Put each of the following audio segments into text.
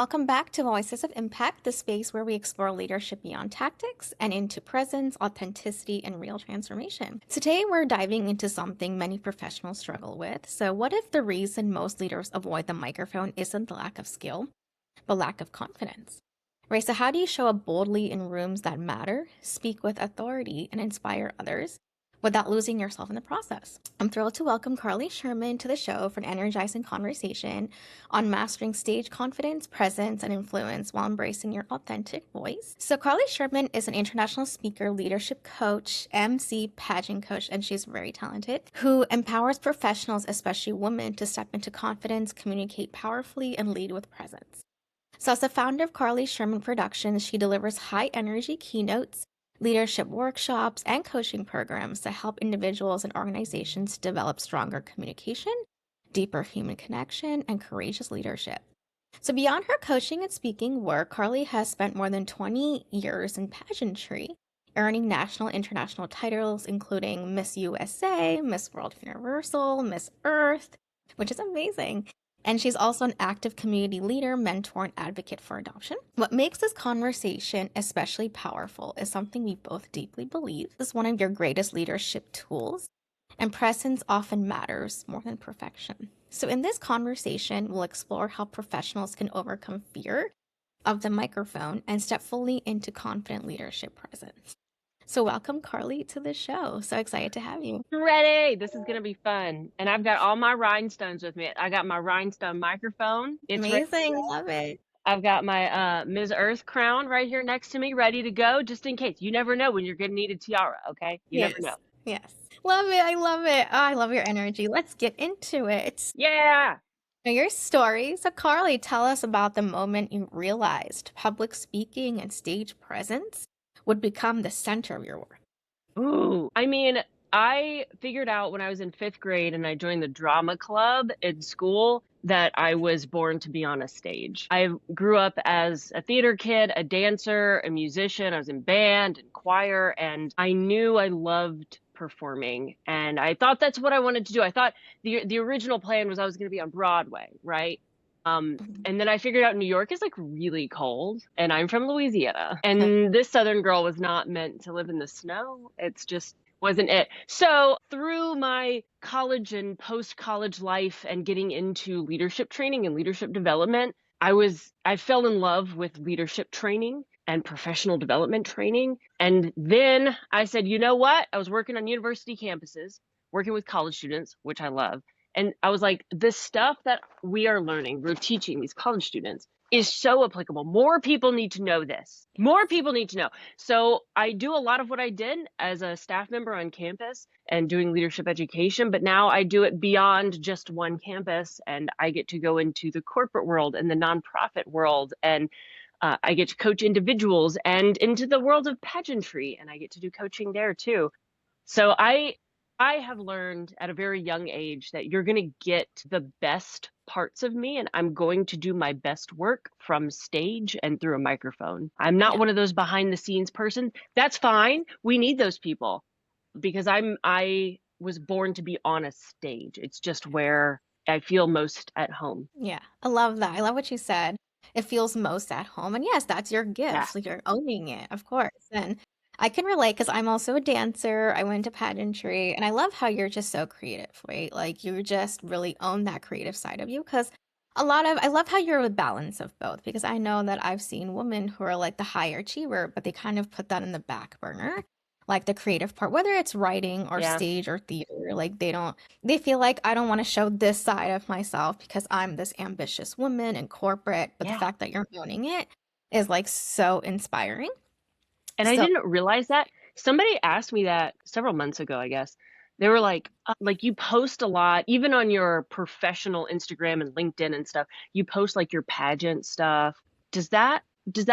Welcome back to Voices of Impact, the space where we explore leadership beyond tactics and into presence, authenticity, and real transformation. Today, we're diving into something many professionals struggle with. So, what if the reason most leaders avoid the microphone isn't the lack of skill, but lack of confidence? Right, so how do you show up boldly in rooms that matter, speak with authority, and inspire others without losing yourself in the process? I'm thrilled to welcome Karli Sherman to the show for an energizing conversation on mastering stage confidence, presence, and influence while embracing your authentic voice. So Karli Sherman is an international speaker, leadership coach, MC, pageant coach, and she's very talented, who empowers professionals, especially women, to step into confidence, communicate powerfully, and lead with presence. So as the founder of Karli Sherman Productions, she delivers high-energy keynotes, leadership workshops, and coaching programs to help individuals and organizations develop stronger communication, deeper human connection, and courageous leadership. So beyond her coaching and speaking work, Karli has spent more than 20 years in pageantry, earning national and international titles, including Miss USA, Miss World Universal, Miss Earth, which is amazing. And she's also an active community leader, mentor, and advocate for adoption. What makes this conversation especially powerful is something we both deeply believe is one of your greatest leadership tools, and presence often matters more than perfection. So in this conversation, we'll explore how professionals can overcome fear of the microphone and step fully into confident leadership presence. So welcome, Karli, to the show. So excited to have you. Ready. This is going to be fun. And I've got all my rhinestones with me. I got my rhinestone microphone. It's ready. Amazing. Love it. I've got my Ms. Earth crown right here next to me, ready to go, just in case. You never know when you're going to need a tiara, okay? You never know. Yes. Love it. I love it. Oh, I love your energy. Let's get into it. Yeah. Now, your story. So, Karli, tell us about the moment you realized public speaking and stage presence would become the center of your work. Ooh. I mean, I figured out when I was in 5th grade and I joined the drama club in school that I was born to be on a stage. I grew up as a theater kid, a dancer, a musician. I was in band and choir, and I knew I loved performing, and I thought that's what I wanted to do. I thought the original plan was I was going to be on Broadway, right? And then I figured out New York is like really cold, and I'm from Louisiana, and this Southern girl was not meant to live in the snow. It's just wasn't it. So through my college and post-college life and getting into leadership training and leadership development, I fell in love with leadership training and professional development training. And then I said, you know what? I was working on university campuses, working with college students, which I love. And I was like, this stuff that we are learning, we're teaching these college students is so applicable. More people need to know this. More people need to know. So I do a lot of what I did as a staff member on campus and doing leadership education, but now I do it beyond just one campus, and I get to go into the corporate world and the nonprofit world, and I get to coach individuals and into the world of pageantry, and I get to do coaching there too. So I have learned at a very young age that you're going to get the best parts of me, and I'm going to do my best work from stage and through a microphone. I'm not one of those behind the scenes person. That's fine. We need those people because I was born to be on a stage. It's just where I feel most at home. Yeah, I love that. I love what you said. It feels most at home. And yes, that's your Yeah. gift. So you're owning it, of course. And I can relate because I'm also a dancer. I went to pageantry, and I love how you're just so creative, right? Like you just really own that creative side of you because I love how you're a balance of both because I know that I've seen women who are like the higher achiever, but they kind of put that in the back burner, like the creative part, whether it's writing or Yeah. stage or theater, like they feel like I don't want to show this side of myself because I'm this ambitious woman in corporate, but the Yeah. fact that you're owning it is like so inspiring. And I So, didn't realize that. Somebody asked me that several months ago, I guess. They were like you post a lot, even on your professional Instagram and LinkedIn and stuff. You post like your pageant stuff. Does that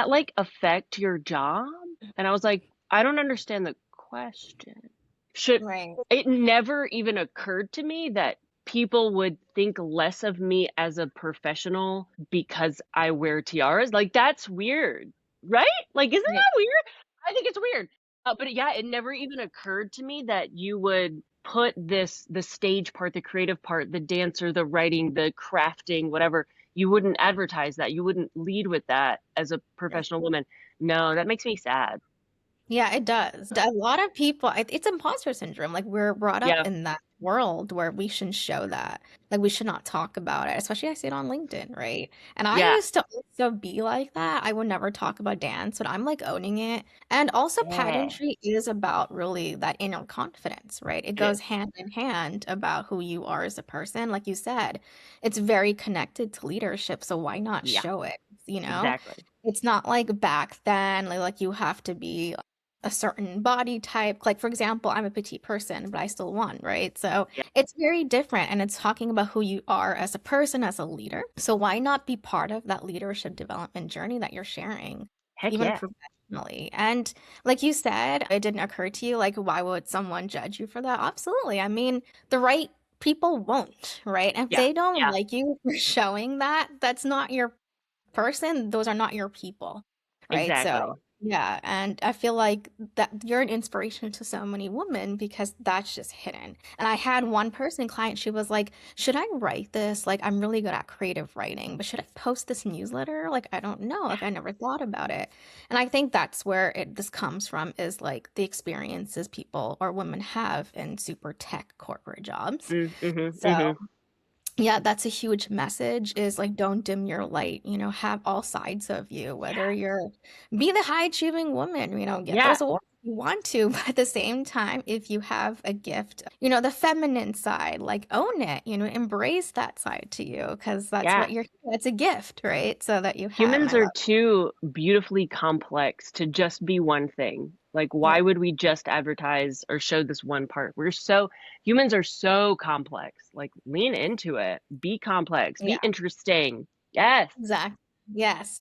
like affect your job? And I was like, I don't understand the question. Should right. It never even occurred to me that people would think less of me as a professional because I wear tiaras. Like that's weird, right? Like isn't Right. that weird? I think it's weird. But yeah, it never even occurred to me that you would put the stage part, the creative part, the dancer, the writing, the crafting, whatever, you wouldn't advertise that. You wouldn't lead with that as a Right. professional woman. No, that makes me sad. Yeah, it does. A lot of people, it's imposter syndrome. Like we're brought up Yeah. in that world where we shouldn't show that. Like we should not talk about it. Especially I see it on LinkedIn, right? And I Yeah. used to also be like that. I would never talk about dance, but I'm like owning it. And also Yeah. pageantry is about really that inner confidence, right? It It goes is. hand in hand about who you are as a person. Like you said, it's very connected to leadership, so why not Yeah, show it, you know? exactly. It's not like back then, like you have to be a certain body type. Like, for example, I'm a petite person, but I still won, right? So Yeah. it's very different. And it's talking about who you are as a person, as a leader. So why not be part of that leadership development journey that you're sharing, Heck even yeah. professionally? And like you said, it didn't occur to you, like, why would someone judge you for that? Absolutely. I mean, the right people won't, right? And if Yeah. they don't Yeah. like you for showing that, that's not your person, those are not your people, right? So, Exactly. yeah, and I feel like that you're an inspiration to so many women because that's just hidden. And I had one person client, she was like, "Should I write this? Like, I'm really good at creative writing, but should I post this newsletter? Like, I don't know. Like, I never thought about it." And I think that's where this comes from is like the experiences people or women have in super tech corporate jobs. Mm-hmm. So, Mm-hmm. yeah, that's a huge message is like don't dim your light, have all sides of you, whether Yes. you're be the high achieving woman, get Yeah. those awards if you want to, but at the same time, if you have a gift, the feminine side, like own it, embrace that side to you because that's Yeah. what it's a gift, right? So that you have, and Humans I are love too beautifully complex to just be one thing. Like, yeah, why would we just advertise or show this one part? Humans are so complex. Like, lean into it. Be complex. Be yeah, interesting. Yes. exactly. Yes.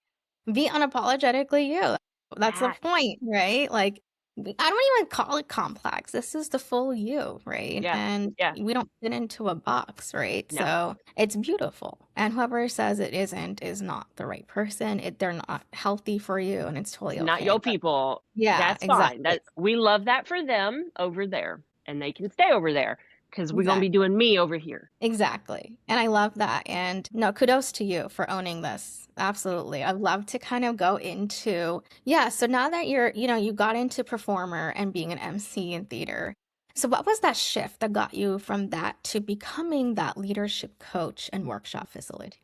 Be unapologetically you. That's the Yes. point, right? Like, I don't even call it complex. This is the full you, right? Yeah. And Yeah. we don't fit into a box, right? No. So it's beautiful. And whoever says it isn't is not the right person. They're not healthy for you, and it's totally Not okay. your But people. yeah, That's fine. exactly. That we love that for them over there, and they can stay over there because we're gonna be Exactly. doing me over here. Exactly. And I love that. And no, kudos to you for owning this. Absolutely. I'd love to kind of go into, yeah, so now that you got into performer and being an MC in theater. So what was that shift that got you from that to becoming that leadership coach and workshop facilitator?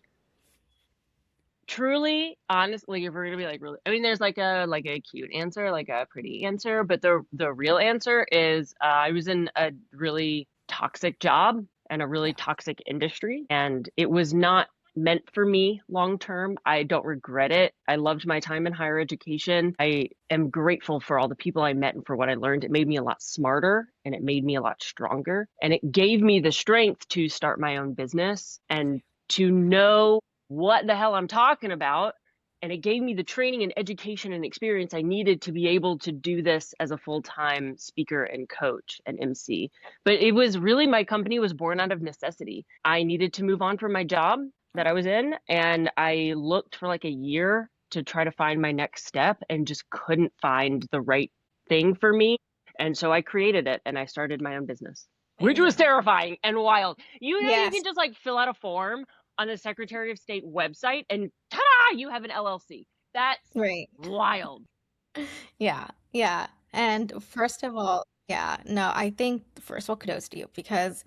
Truly, honestly, if we're gonna be like really, I mean, there's like a cute answer, like a pretty answer, but the real answer is I was in a really toxic job and a really Yeah. toxic industry, and it was not meant for me long term. I don't regret it. I loved my time in higher education. I am grateful for all the people I met and for what I learned. It made me a lot smarter and it made me a lot stronger, and it gave me the strength to start my own business and to know what the hell I'm talking about. And it gave me the training and education and experience I needed to be able to do this as a full-time speaker and coach and MC. But it was really, my company was born out of necessity. I needed to move on from my job that I was in, and I looked for like a year to try to find my next step and just couldn't find the right thing for me. And so I created it and I started my own business, which was Amazing. terrifying and wild. You know, you can Yes. just like fill out a form on the Secretary of State website and ta-da, you have an LLC. That's Right. wild. Yeah. Yeah. And first of all, yeah, no, I think first of all, kudos to you because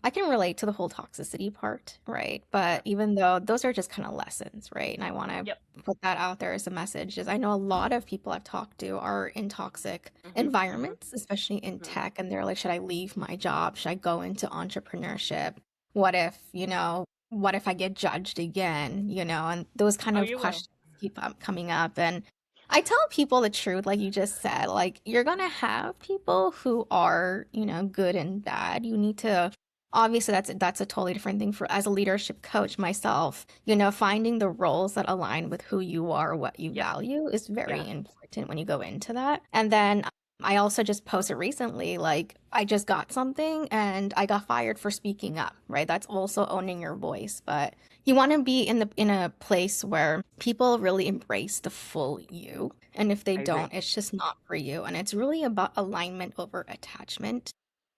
I can relate to the whole toxicity part, right? But even though those are just kind of lessons, right? And I want to Yep. put that out there as a message is I know a lot of people I've talked to are in toxic Mm-hmm, mm-hmm, environments, especially in mm-hmm. tech, and they're like, should I leave my job? Should I go into entrepreneurship? What if, what if I get judged again? And those kind Oh, of you will. questions keep coming up. And I tell people the truth, like you just said, like you're gonna have people who are, good and bad. You need to obviously that's a totally different thing for as a leadership coach myself, finding the roles that align with who you are, what you Yeah. value is very Yeah. important when you go into that. And then I also just posted recently, like I just got something and I got fired for speaking up, right? That's also owning your voice. But you want to be in a place where people really embrace the full you. And if they I agree. don't, it's just not for you. And it's really about alignment over attachment.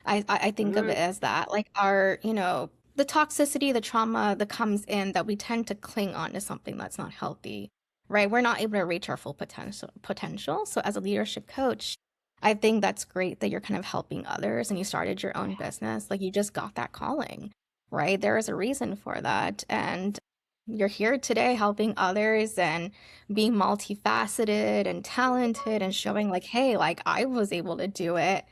I think of Mm, it as that, like our, the toxicity, the trauma that comes in, that we tend to cling on to something that's not healthy, right? We're not able to reach our full potential. So as a leadership coach, I think that's great that you're kind of helping others and you started your own business. Like you just got that calling, right? There is a reason for that. And you're here today helping others and being multifaceted and talented and showing like, hey, like I was able to do it.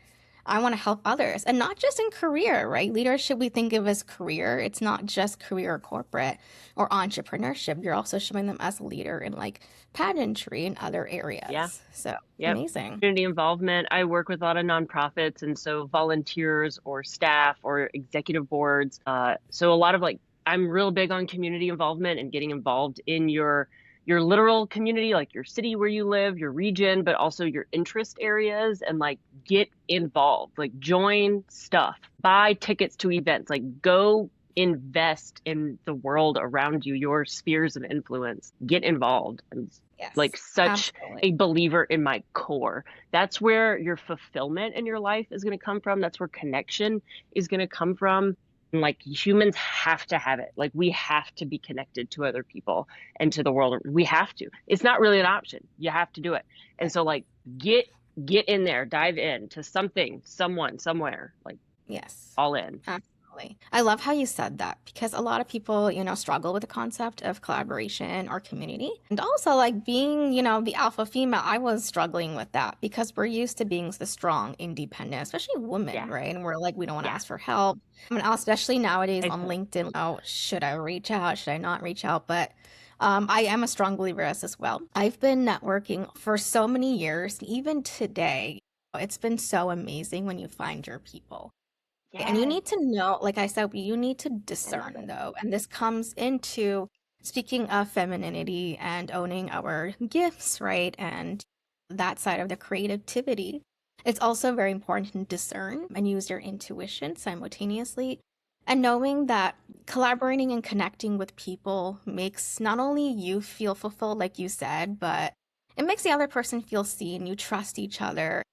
I want to help others, and not just in career, right? Leadership we think of as career. It's not just career or corporate or entrepreneurship. You're also showing them as a leader in like pageantry and other Yeah. areas. So Yep. amazing. Community involvement. I work with a lot of nonprofits, and so volunteers or staff or executive boards. So a lot of like, I'm real big on community involvement and getting involved in your literal community, like your city where you live, your region, but also your interest areas, and like get involved, like join stuff, buy tickets to events, like go invest in the world around you, your spheres of influence, get involved. And like Yes, such absolutely. a believer in my core. That's where your fulfillment in your life is going to come from. That's where connection is going to come from. And like humans have to have it. Like we have to be connected to other people and to the world. We have to. It's not really an option. You have to do it. And so like get get in there, dive in to something, someone, somewhere, like Yes, all in. absolutely. I love how you said that because a lot of people, struggle with the concept of collaboration or community. And also, like being, the alpha female, I was struggling with that because we're used to being the strong, independent, especially women, Yeah. right? And we're like, we don't want to Yeah. ask for help. I mean, especially nowadays I on feel LinkedIn, oh, should I reach out? Should I not reach out? But I am a strong believer as well. I've been networking for so many years, even today. It's been so amazing when you find your people. And you yes. need to know, like I said, you need to I love discern it. though. And this comes into speaking of femininity and owning our gifts, right? And that side of the creativity. It's also very important to discern and use your intuition simultaneously. And knowing that collaborating and connecting with people makes not only you feel fulfilled, like you said, but it makes the other person feel seen. You trust each other.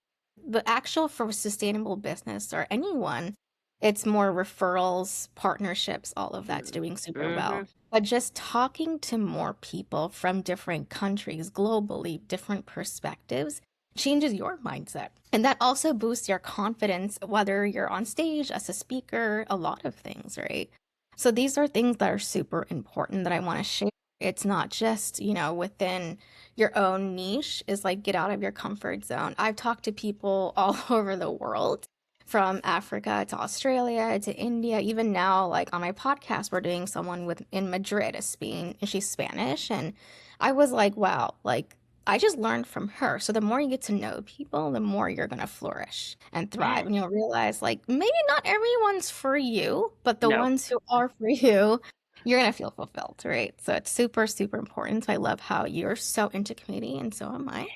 The actual for sustainable business or anyone, it's more referrals, partnerships, all of that's doing super Mm-hmm. well. But just talking to more people from different countries, globally, different perspectives, changes your mindset. And that also boosts your confidence, whether you're on stage as a speaker, a lot of things, right? So these are things that are super important that I want to share. It's not just, within your own niche, is like get out of your comfort zone. I've talked to people all over the world, from Africa to Australia to India. Even now, like on my podcast, we're doing someone with in Madrid, Spain, and she's Spanish. And I was like, wow, like I just learned from her. So the more you get to know people, the more you're gonna flourish and thrive. Yes. And you'll realize like maybe not everyone's for you, but the No. ones who are for you, you're gonna feel fulfilled, right? So it's super, super important. So I love how you're so into community and so am I.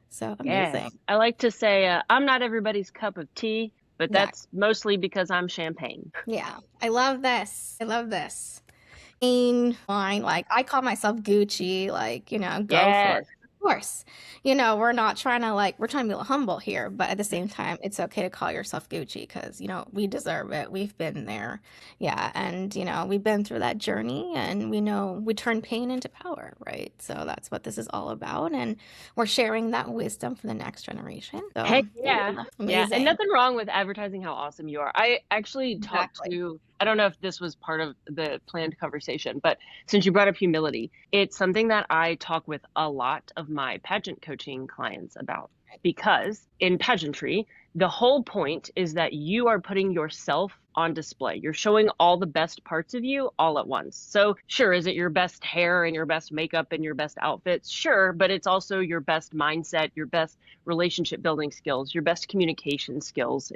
So amazing. Yes. I like to say I'm not everybody's cup of tea, but Exactly. that's mostly because I'm champagne. Yeah. I love this. I love this. Fine. Like I call myself Gucci, like, go for it. Yes. Of course. We're not trying to we're trying to be humble here, but at the same time, it's okay to call yourself Gucci because, we deserve it. We've been there. Yeah. And, we've been through that journey and we know we turn pain into power, right? So that's what this is all about. And we're sharing that wisdom for the next generation. So, Heck yeah. Yeah. And amazing. nothing wrong with advertising how awesome you are. I actually talked Exactly. to, I don't know if this was part of the planned conversation, but since you brought up humility, it's something that I talk with a lot of my pageant coaching clients about. Because in pageantry, the whole point is that you are putting yourself on display. You're showing all the best parts of you all at once. So, sure, is it your best hair and your best makeup and your best outfits? Sure, but it's also your best mindset, your best relationship building skills, your best communication skills.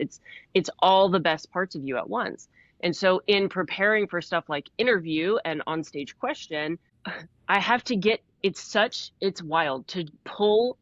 It's all the best parts of you at once. And so in preparing for stuff like interview and on stage question, I have to get it's wild to pull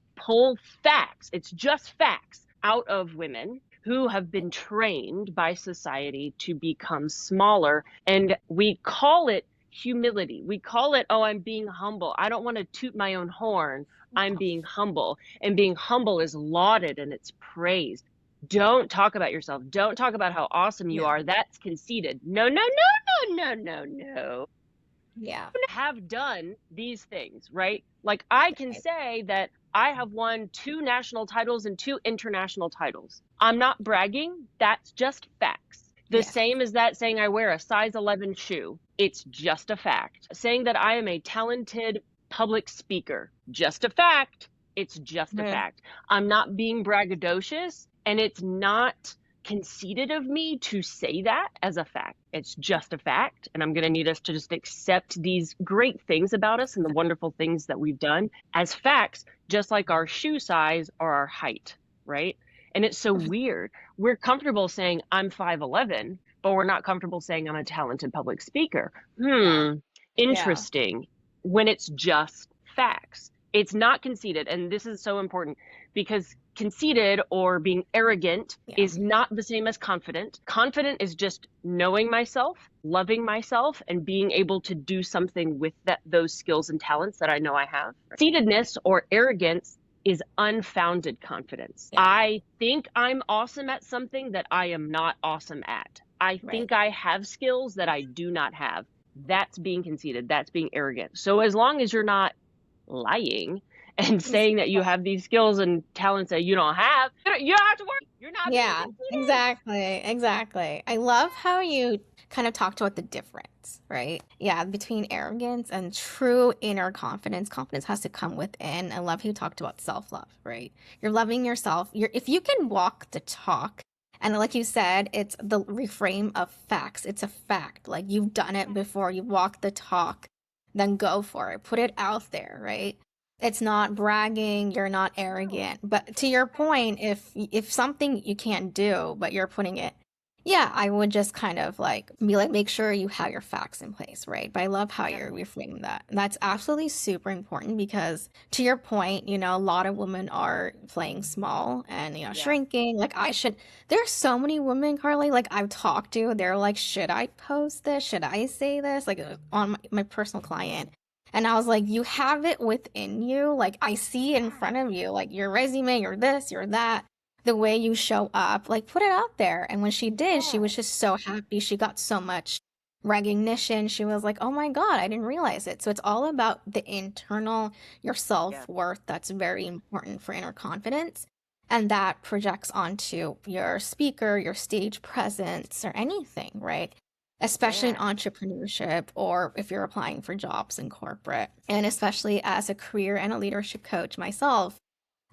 facts. It's just facts out of women who have been trained by society to become smaller. And we call it humility. We call it, oh, I'm being humble. I don't want to toot my own horn. I'm being humble. And being humble is lauded and it's praised. Don't talk about yourself. Don't talk about how awesome you Yeah. are. That's conceited. No, no, no, no, no, no, no. Yeah. Have done these things, right? Like I can Right. say that I have won 2 national titles and 2 international titles. I'm not bragging. That's just facts. The Yeah. same as that saying I wear a size 11 shoe. It's just a fact. Saying that I am a talented public speaker. Just a fact. It's just a Right. fact. I'm not being braggadocious, and it's not conceited of me to say that as a fact. It's just a fact. And I'm going to need us to just accept these great things about us and the wonderful things that we've done as facts, just like our shoe size or our height, right? And it's so weird. We're comfortable saying I'm 5'11, but we're not comfortable saying I'm a talented public speaker. Yeah. Yeah. Interesting. When it's just facts, it's not conceited. And this is so important because conceited or being arrogant Yeah. is not the same as confident. Confident is just knowing myself, loving myself, and being able to do something with those skills and talents that I know I have. Conceitedness or arrogance is unfounded confidence. Yeah. I think I'm awesome at something that I am not awesome at. I Right. think I have skills that I do not have. That's being conceited. That's being arrogant. So as long as you're not lying and saying that you have these skills and talents that you don't have, you don't have to worry. You're not being Yeah, conceited. exactly. Exactly. I love how you kind of talked about the difference, right? Yeah, between arrogance and true inner confidence. Confidence has to come within. I love how you talked about self-love, right? You're loving yourself. If you can walk the talk, and like you said, it's the reframe of facts. It's a fact. Like you've done it before. You've walked the talk, then go for it. Put it out there, right? It's not bragging, you're not arrogant. But to your point, if something you can't do, but you're putting it, yeah, I would just kind of like be like, make sure you have your facts in place, right? But I love how Yeah. you're reframing that. That's absolutely super important because to your point, a lot of women are playing small and, Yeah. shrinking. Like there's so many women, Carly, like I've talked to, they're like, should I post this? Should I say this? Like on my personal client. And I was like, you have it within you. Like, I see it in front of you, like your resume, you're this, you're that, the way you show up, like put it out there. And when she did, she was just so happy. She got so much recognition. She was like, oh my God, I didn't realize it. So it's all about the internal, your Yeah. self-worth. That's very important for inner confidence. And that projects onto your speaker, your stage presence, or anything, right? Especially in Yeah. entrepreneurship or if you're applying for jobs in corporate. And especially as a career and a leadership coach myself,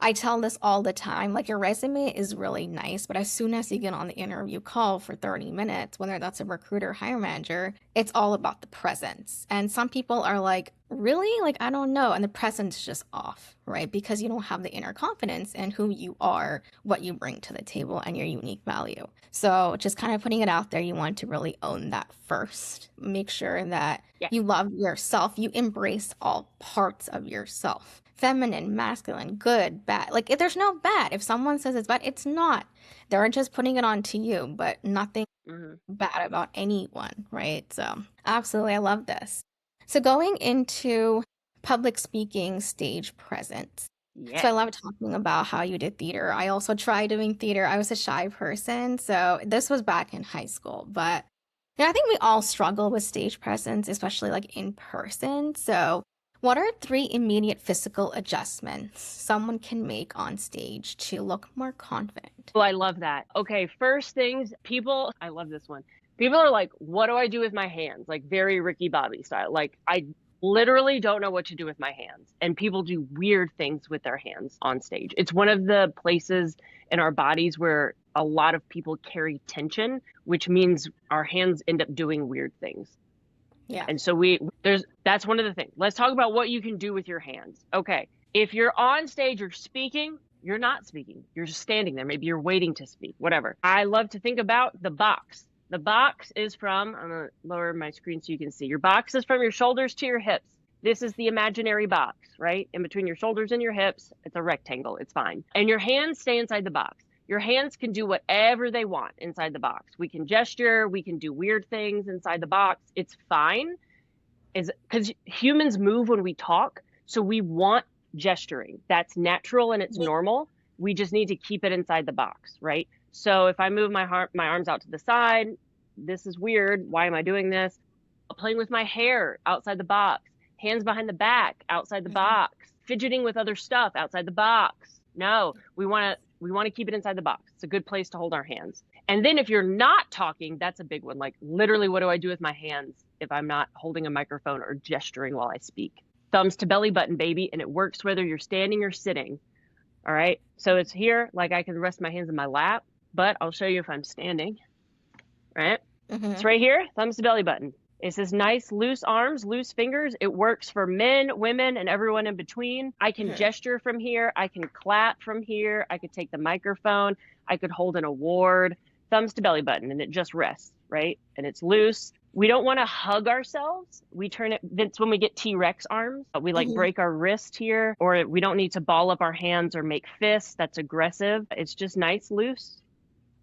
I tell this all the time. Like, your resume is really nice, but as soon as you get on the interview call for 30 minutes, whether that's a recruiter, hire manager, it's all about the presence. And some people are like, really? Like, I don't know. And the presence is just off, right? Because you don't have the inner confidence in who you are, what you bring to the table, and your unique value. So, just kind of putting it out there, you want to really own that first. Make sure that Yeah. you love yourself, you embrace all parts of yourself. Feminine, masculine, good, bad. Like, if there's no bad. If someone says it's bad, it's not. They're just putting it onto you, but nothing Mm-hmm. bad about anyone, right? So, absolutely, I love this. So, going into public speaking, stage presence. Yeah. So, I love talking about how you did theater. I also tried doing theater. I was a shy person, so this was back in high school, but I think we all struggle with stage presence, especially like in person. So, what are 3 immediate physical adjustments someone can make on stage to look more confident? Well, I love that. Okay, first things, I love this one. People are like, what do I do with my hands? Like very Ricky Bobby style. Like I literally don't know what to do with my hands. And people do weird things with their hands on stage. It's one of the places in our bodies where a lot of people carry tension, which means our hands end up doing weird things. Yeah. And so that's one of the things. Let's talk about what you can do with your hands. Okay. If you're on stage, you're speaking, you're not speaking. You're just standing there. Maybe you're waiting to speak, whatever. I love to think about the box. The box is I'm going to lower my screen so you can see. Your box is from your shoulders to your hips. This is the imaginary box, right? In between your shoulders and your hips, it's a rectangle. It's fine. And your hands stay inside the box. Your hands can do whatever they want inside the box. We can gesture, we can do weird things inside the box. It's fine. Because humans move when we talk, so we want gesturing. That's natural and it's normal. We just need to keep it inside the box, right? So if I move my arms out to the side, this is weird. Why am I doing this? Playing with my hair outside the box, hands behind the back outside the Mhm. box, fidgeting with other stuff outside the box. No, we want to keep it inside the box. It's a good place to hold our hands. And then if you're not talking, that's a big one. Like literally, what do I do with my hands if I'm not holding a microphone or gesturing while I speak? Thumbs to belly button, baby, and it works whether you're standing or sitting. All right. So it's here, like I can rest my hands in my lap, but I'll show you if I'm standing. All right. It's right here, thumbs to belly button. It says nice, loose arms, loose fingers. It works for men, women, and everyone in between. I can gesture from here. I can clap from here. I could take the microphone. I could hold an award. Thumbs to belly button, and it just rests, right? And it's loose. We don't want to hug ourselves. We turn it, that's when we get T-Rex arms. We like break our wrist here, or we don't need to ball up our hands or make fists. That's aggressive. It's just nice, loose.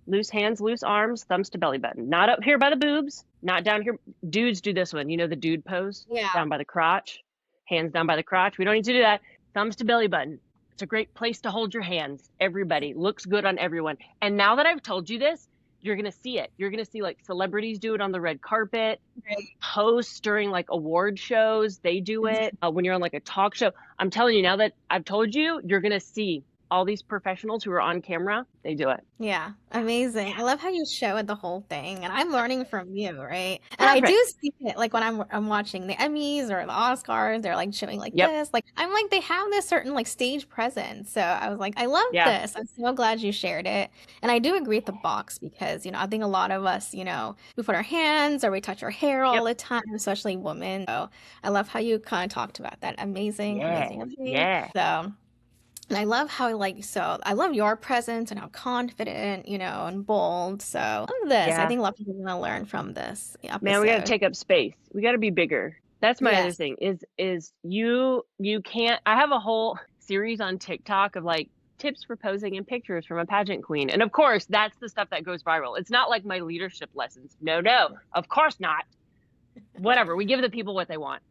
Loose hands, loose arms, thumbs to belly button. Not up here by the boobs, not down here. Dudes do this one. You know the dude pose? Yeah. Down by the crotch, hands down by the crotch. We don't need to do that. Thumbs to belly button. It's a great place to hold your hands. Everybody. Looks good on everyone. And now that I've told you this, you're going to see it. You're going to see like celebrities do it on the red carpet. Right. Hosts during like award shows, they do it. When you're on like a talk show. I'm telling you, now that I've told you, you're going to see all these professionals who are on camera, they do it. Yeah, amazing. I love how you showed the whole thing, and I'm learning from you, right? And I do see it like when I'm watching the Emmys or the Oscars, they're like showing like this. Like I'm like they have this certain like stage presence. So I was like, I love this. I'm so glad you shared it. And I do agree with the box because, I think a lot of us, we put our hands or we touch our hair all the time, especially women. So I love how you kind of talked about that. Amazing. Yeah. So and I love how I love your presence and how confident, and bold. So I love this. I think a lot of people are gonna learn from this episode. Man, we gotta take up space. We gotta be bigger. That's my other thing is you can't. I have a whole series on TikTok of like tips for posing in pictures from a pageant queen. And of course, that's the stuff that goes viral. It's not like my leadership lessons. No, of course not. Whatever. We give the people what they want.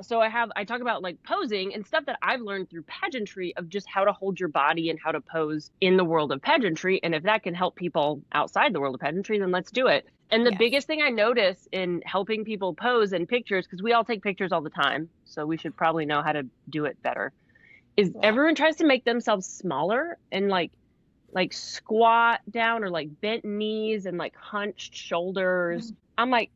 So I talk about like posing and stuff that I've learned through pageantry of just how to hold your body and how to pose in the world of pageantry. And if that can help people outside the world of pageantry, then let's do it. And the biggest thing I notice in helping people pose in pictures, because we all take pictures all the time, so we should probably know how to do it better, is everyone tries to make themselves smaller and like squat down or like bent knees and like hunched shoulders. I'm like,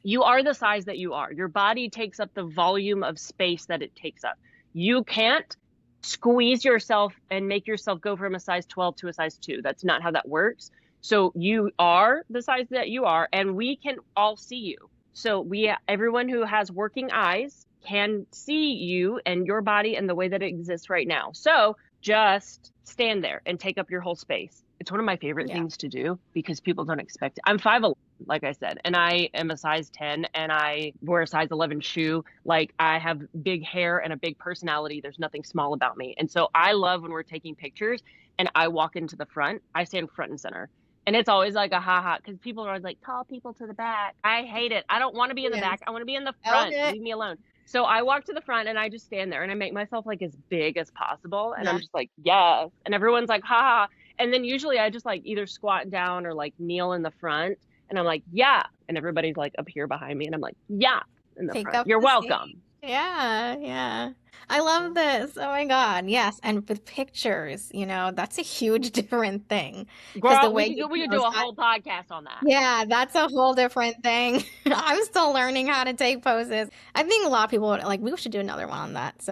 you are the size that you are. Your body takes up the volume of space that it takes up. You can't squeeze yourself and make yourself go from a size 12 to a size 2. That's not how that works. So you are the size that you are, and we can all see you. So everyone who has working eyes can see you and your body and the way that it exists right now. So just stand there and take up your whole space. It's one of my favorite things to do because people don't expect it. I'm 5'11", like I said, and I am a size 10 and I wear a size 11 shoe. Like I have big hair and a big personality. There's nothing small about me. And so I love when we're taking pictures and I walk into the front, I stand front and center. And it's always like a ha-ha because people are always like, call people to the back. I hate it. I don't want to be in the back. I want to be in the front. Leave me alone. So I walk to the front and I just stand there and I make myself like as big as possible. And I'm just like, yes. And everyone's like, ha. And then usually I just like either squat down or like kneel in the front. And I'm like, yeah. And everybody's like up here behind me. And I'm like, yeah. In the front. You're welcome. Yeah. I love this. Oh my God. Yes. And with pictures, that's a huge different thing. Girl, we could do a whole podcast on that. Yeah, that's a whole different thing. I'm still learning how to take poses. I think a lot of people would like, we should do another one on that. So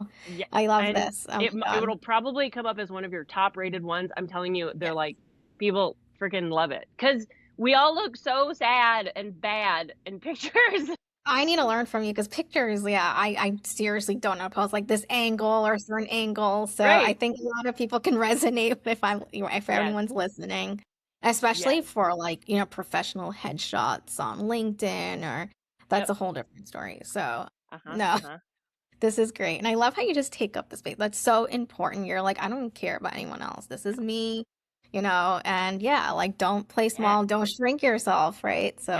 I love this. Oh it'll probably come up as one of your top rated ones. I'm telling you, they're like, people freaking love it. Because we all look so sad and bad in pictures. I need to learn from you because pictures, I seriously don't know how to pose like this angle or a certain angle. So I think a lot of people can resonate if everyone's listening, especially for like, professional headshots on LinkedIn or that's a whole different story. So this is great. And I love how you just take up the space. That's so important. You're like, I don't care about anyone else. This is me. And like don't play small, don't shrink yourself, right? So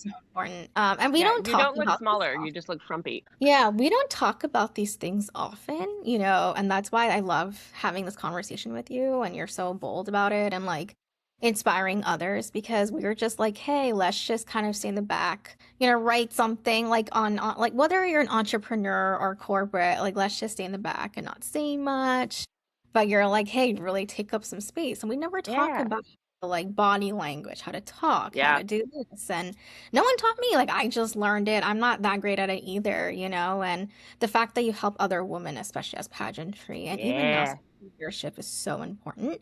important. And we don't talk look about smaller, you just look frumpy. Yeah, we don't talk about these things often, and that's why I love having this conversation with you and you're so bold about it and like inspiring others because we were just like, hey, let's just kind of stay in the back, write something like on like whether you're an entrepreneur or corporate, like let's just stay in the back and not say much. But you're like, hey, really take up some space. And we never talk Yeah. about like body language, how to talk, how Yeah. to do this. And no one taught me. Like I just learned it. I'm not that great at it either, And the fact that you help other women, especially as pageantry and even now Yeah. leadership is so important.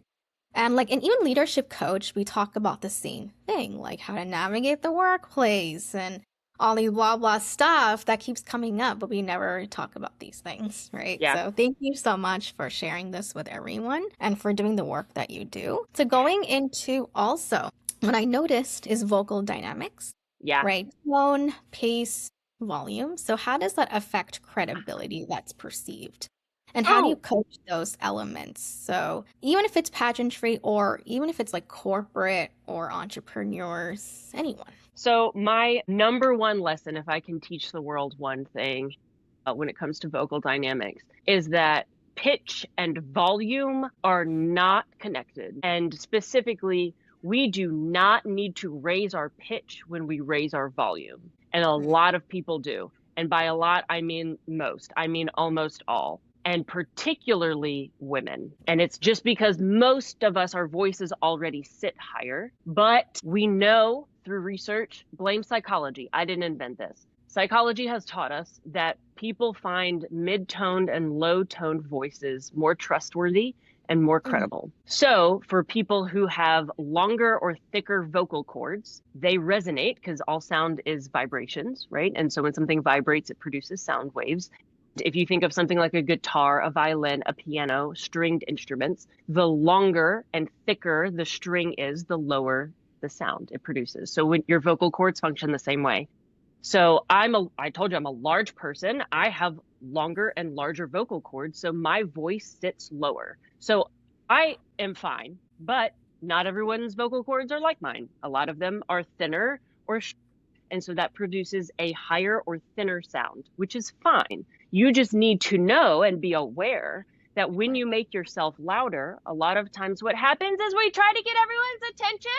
And like, and even leadership coach, we talk about the same thing, like how to navigate the workplace and all these blah blah stuff that keeps coming up, but we never talk about these things, right? Yeah. So thank you so much for sharing this with everyone and for doing the work that you do. So going into also, what I noticed is vocal dynamics, Yeah. right? Tone, pace, volume. So how does that affect credibility that's perceived? And how do you Oh, coach those elements? So even if it's pageantry or even if it's like corporate or entrepreneurs, anyone. so my number one lesson, if I can teach the world one thing, when it comes to vocal dynamics, is that pitch and volume are not connected. And specifically, we do not need to raise our pitch when we raise our volume. And a lot of people do. And by a lot, I mean most, I mean almost all. And particularly women. And it's just because most of us, our voices already sit higher. But we know through research, blame psychology. I didn't invent this. Psychology has taught us that people find mid-toned and low-toned voices more trustworthy and more Mhm. credible. So, for people who have longer or thicker vocal cords, they resonate because all sound is vibrations, right? And so when something vibrates, it produces sound waves. If you think of something like a guitar, a violin, a piano, stringed instruments, the longer and thicker the string is, the lower the sound it produces. So when your vocal cords function the same way. So I told you I'm a large person. I have longer and larger vocal cords, so my voice sits lower. So I am fine, but not everyone's vocal cords are like mine. A lot of them are thinner or and so that produces a higher or thinner sound, which is fine. You just need to know and be aware that when Right. you make yourself louder, a lot of times what happens is we try to get everyone's attention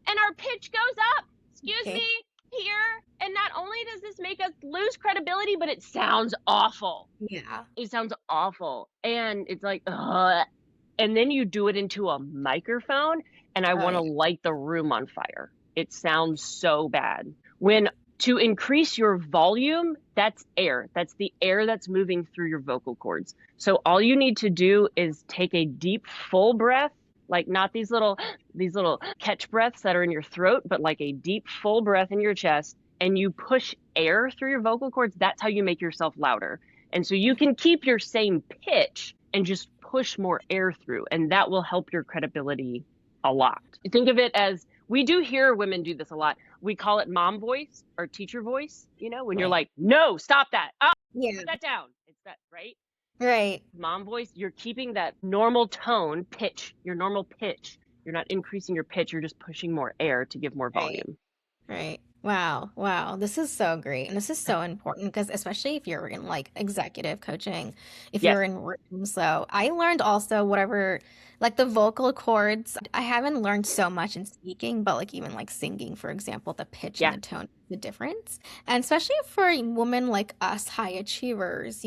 and our pitch goes up. Excuse me, Okay. here. And not only does this make us lose credibility, but it sounds awful. Yeah. It sounds awful. And it's like, ugh. And then you do it into a microphone, and I Oh want to yeah. light the room on fire. It sounds so bad. When to increase your volume, that's air. That's the air that's moving through your vocal cords. So all you need to do is take a deep, full breath, like not these little catch breaths that are in your throat, but like a deep, full breath in your chest, and you push air through your vocal cords. That's how you make yourself louder. And so you can keep your same pitch and just push more air through, and that will help your credibility a lot. Think of it as we do hear women do this a lot. We call it mom voice or teacher voice, when you're Right. like, no, stop that. Ah, Yeah. put that down. It's that, right? Right. Mom voice, you're keeping that normal tone pitch, your normal pitch. You're not increasing your pitch, you're just pushing more air to give more Right. volume. Right. Wow. Wow. This is so great. And this is so important because especially if you're in like executive coaching, if Yes. you're in rooms. So I learned also whatever like the vocal cords. I haven't learned so much in speaking, but like even like singing, for example, the pitch and Yeah. the tone, the difference. And especially for women like us, high achievers,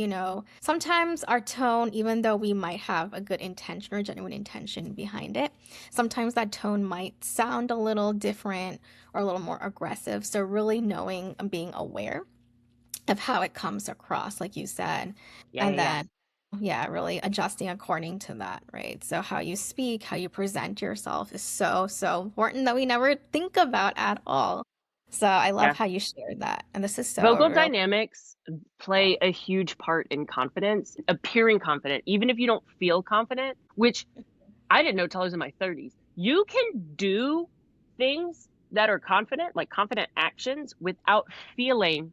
sometimes our tone, even though we might have a good intention or genuine intention behind it, sometimes that tone might sound a little different or a little more aggressive. So really knowing and being aware of how it comes across, like you said, Yeah. Yeah. and Yeah. then yeah, really adjusting according to that, right? So how you speak, how you present yourself is so, so important that we never think about at all. So I love Yeah. how you shared that. And this is so Vocal real. dynamics play a huge part in confidence, appearing confident, even if you don't feel confident, which I didn't know till I was in my 30s. You can do things that are confident, like confident actions, without feeling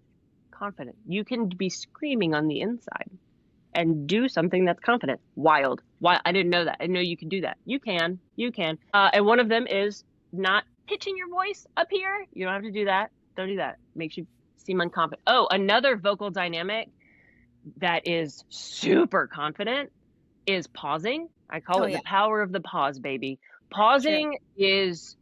confident. You can be screaming on the inside and do something that's confident. Wild. Why? I didn't know that. I didn't know you could do that. You can. You can. And one of them is not pitching your voice up here. You don't have to do that. Don't do that. Makes you seem unconfident. Oh, another vocal dynamic that is super confident is pausing. I call Oh it the yeah. power of the pause, baby. Pausing is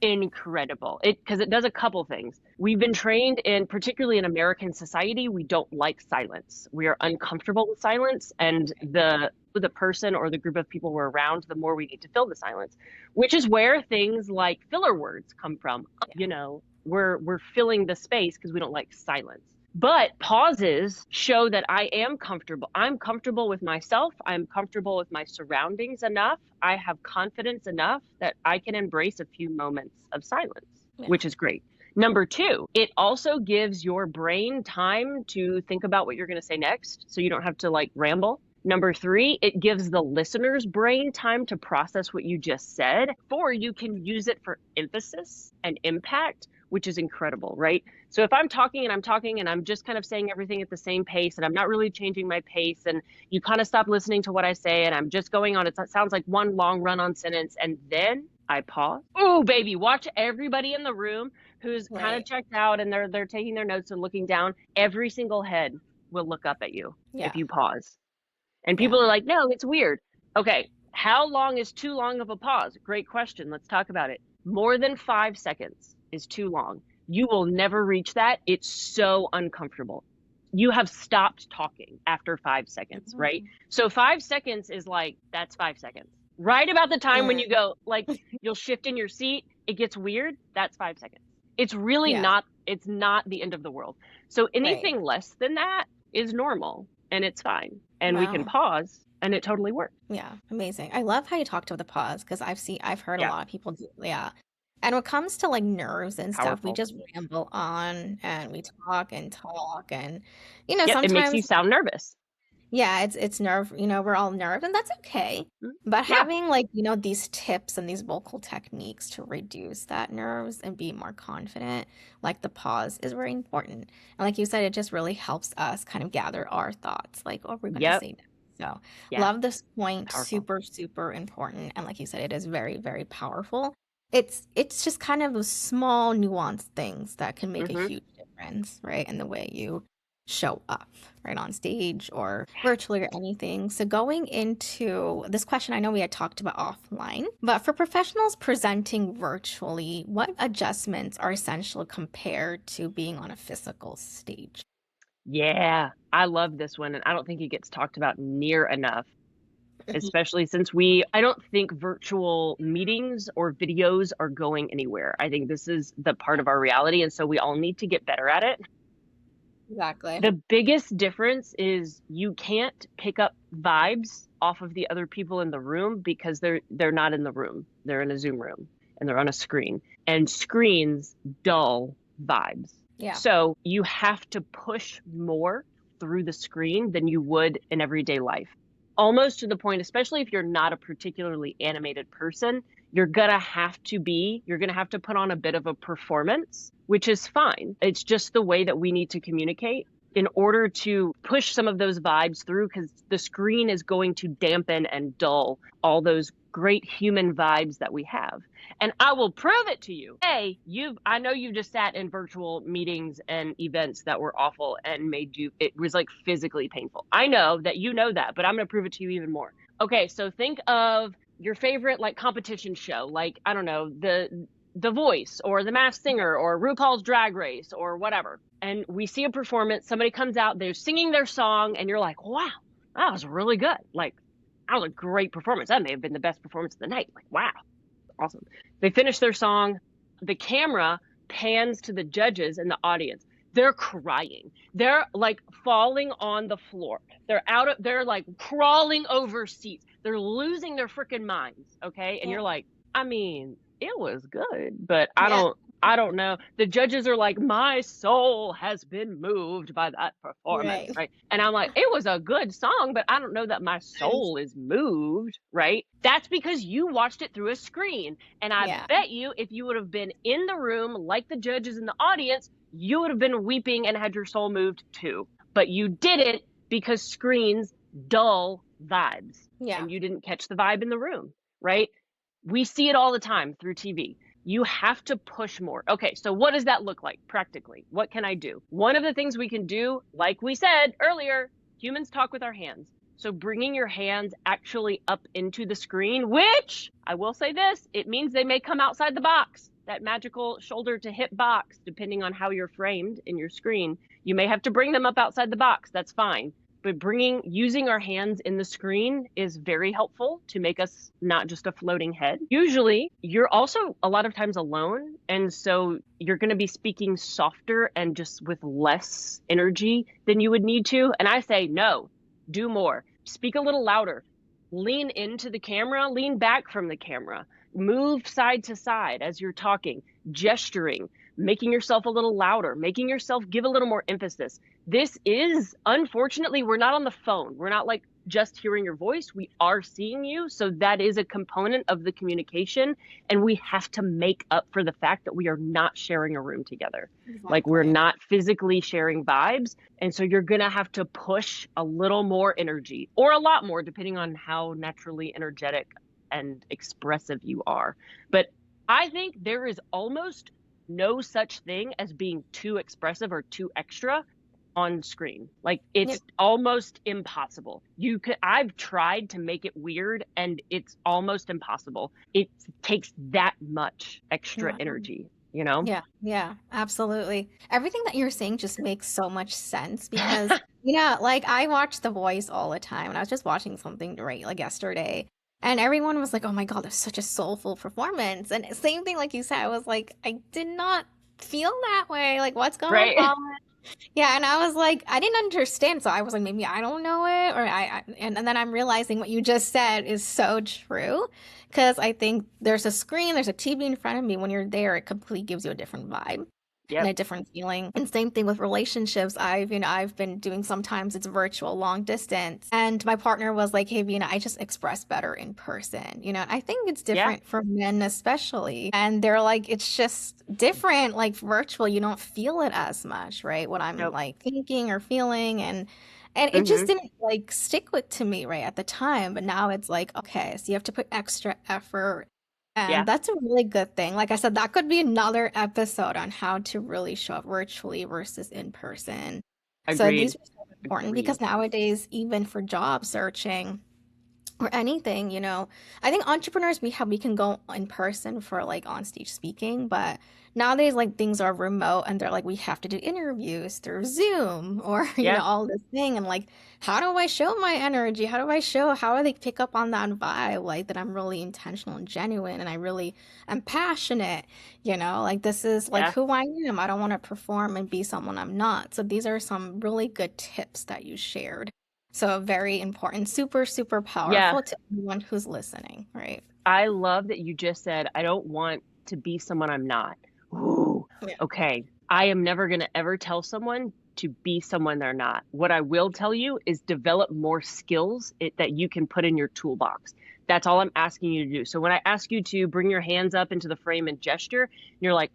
incredible because it does a couple things. We've been trained in, particularly in American society, we don't like silence. We are uncomfortable with silence, and the person or the group of people we're around, the more we need to fill the silence, which is where things like filler words come from. You know, we're filling the space because we don't like silence. But pauses show that I am comfortable. I'm comfortable with myself. I'm comfortable with my surroundings enough. I have confidence enough that I can embrace a few moments of silence, which is great. Number two, it also gives your brain time to think about what you're going to say next, so you don't have to like ramble. Number three, it gives the listener's brain time to process what you just said. Four, you can use it for emphasis and impact, which is incredible, right? So if I'm talking and I'm just kind of saying everything at the same pace and I'm not really changing my pace and you kind of stop listening to what I say and I'm just going on, it sounds like one long run-on sentence and then I pause. Oh, baby, watch everybody in the room who's kind of checked out and they're taking their notes and looking down. Every single head will look up at you if you pause. And people are like, no, it's weird. Okay, how long is too long of a pause? Great question. Let's talk about it. More than 5 seconds is too long. You will never reach that. It's so uncomfortable. You have stopped talking after 5 seconds, right? So 5 seconds is like, that's 5 seconds. Right about the time when you go, like, you'll shift in your seat, it gets weird, that's 5 seconds. It's really not, it's not the end of the world. So anything less than that is normal and it's fine. And we can pause and it totally works. Yeah, amazing. I love how you talked about the pause because I've heard a lot of people do. And when it comes to like nerves and stuff, we just ramble on and we talk and you know, sometimes it makes you sound nervous. Yeah, it's nerve, you know, we're all nervous and that's okay. But having like, you know, these tips and these vocal techniques to reduce that nerves and be more confident, like the pause is very important. And like you said, it just really helps us kind of gather our thoughts, like, oh, we're going to say that. So love this point. Powerful. Super, super important. And like you said, it is very, very powerful. It's just kind of small nuanced things that can make a huge difference, right? In the way you show up, right, on stage or virtually or anything. So going into this question, I know we had talked about offline, but for professionals presenting virtually, what adjustments are essential compared to being on a physical stage? Yeah, I love this one. And I don't think it gets talked about near enough, especially since I don't think virtual meetings or videos are going anywhere. I think this is the part of our reality. And so we all need to get better at it. Exactly. The biggest difference is you can't pick up vibes off of the other people in the room because they're not in the room. They're in a Zoom room and they're on a screen. And screens dull vibes. Yeah. So you have to push more through the screen than you would in everyday life. Almost to the point, especially if you're not a particularly animated person, you're going to have to put on a bit of a performance, which is fine. It's just the way that we need to communicate in order to push some of those vibes through, because the screen is going to dampen and dull all those great human vibes that we have. And I will prove it to you. Hey, I know you just sat in virtual meetings and events that were awful and it was like physically painful. I know that you know that, but I'm going to prove it to you even more. Okay, so think of your favorite like competition show, like, I don't know, The Voice or The Masked Singer or RuPaul's Drag Race or whatever. And we see a performance, somebody comes out, they're singing their song, and you're like, wow, that was really good. Like, that was a great performance. That may have been the best performance of the night. Like, wow, awesome. They finish their song. The camera pans to the judges and the audience. They're crying. They're like falling on the floor. They're like crawling over seats. They're losing their freaking minds. Okay. And you're like, I mean, it was good, but I don't know. The judges are like, my soul has been moved by that performance, right? And I'm like, it was a good song, but I don't know that my soul is moved, right? That's because you watched it through a screen. And I bet you if you would have been in the room like the judges in the audience, you would have been weeping and had your soul moved too. But you didn't because screens dull vibes. Yeah. And you didn't catch the vibe in the room, right? We see it all the time through TV. You have to push more. Okay, so what does that look like practically? What can I do? One of the things we can do, like we said earlier, humans talk with our hands. So bringing your hands actually up into the screen, which I will say this, it means they may come outside the box, that magical shoulder to hip box, depending on how you're framed in your screen. You may have to bring them up outside the box. That's fine. But using our hands in the screen is very helpful to make us not just a floating head. Usually, you're also a lot of times alone. And so you're going to be speaking softer and just with less energy than you would need to. And I say, no, do more. Speak a little louder. Lean into the camera, lean back from the camera, move side to side as you're talking, gesturing, making yourself a little louder, making yourself give a little more emphasis. This is, unfortunately, we're not on the phone. We're not like just hearing your voice. We are seeing you. So that is a component of the communication. And we have to make up for the fact that we are not sharing a room together. Exactly. Like we're not physically sharing vibes. And so you're going to have to push a little more energy or a lot more, depending on how naturally energetic and expressive you are. But I think there is almost no such thing as being too expressive or too extra on screen. Like it's almost impossible. I've tried to make it weird and it's almost impossible. It takes that much extra energy, you know? Yeah, absolutely. Everything that you're saying just makes so much sense because, like I watch The Voice all the time and I was just watching something like yesterday and everyone was like, oh my God, that's such a soulful performance. And same thing, like you said, I was like, I did not feel that way. Like, what's going on? Yeah, and I was like, I didn't understand. So I was like, maybe I don't know it. And then I'm realizing what you just said is so true. Because I think there's a screen, there's a TV in front of me. When you're there, it completely gives you a different vibe. And a different feeling. And same thing with relationships. I've been doing, sometimes it's virtual, long distance. And my partner was like, hey, Vina, I just express better in person. I think it's different for men especially. And they're like, it's just different, like virtual, you don't feel it as much, right? What I'm like thinking or feeling. And it just didn't like stick to me right at the time. But now it's like, okay, so you have to put extra effort. And that's a really good thing. Like I said, that could be another episode on how to really show up virtually versus in person. So these are so important because nowadays, even for job searching or anything, I think entrepreneurs, we can go in person for like on stage speaking, but nowadays like things are remote and they're like, we have to do interviews through Zoom or, all this thing. And like, how do I show my energy? How do they pick up on that vibe? Like that I'm really intentional and genuine and I really am passionate, like this is like who I am. I don't want to perform and be someone I'm not. So these are some really good tips that you shared. So very important, super, super powerful to everyone who's listening, right? I love that you just said, I don't want to be someone I'm not. Ooh, okay. I am never going to ever tell someone to be someone they're not. What I will tell you is develop more skills that you can put in your toolbox. That's all I'm asking you to do. So when I ask you to bring your hands up into the frame and gesture, you're like,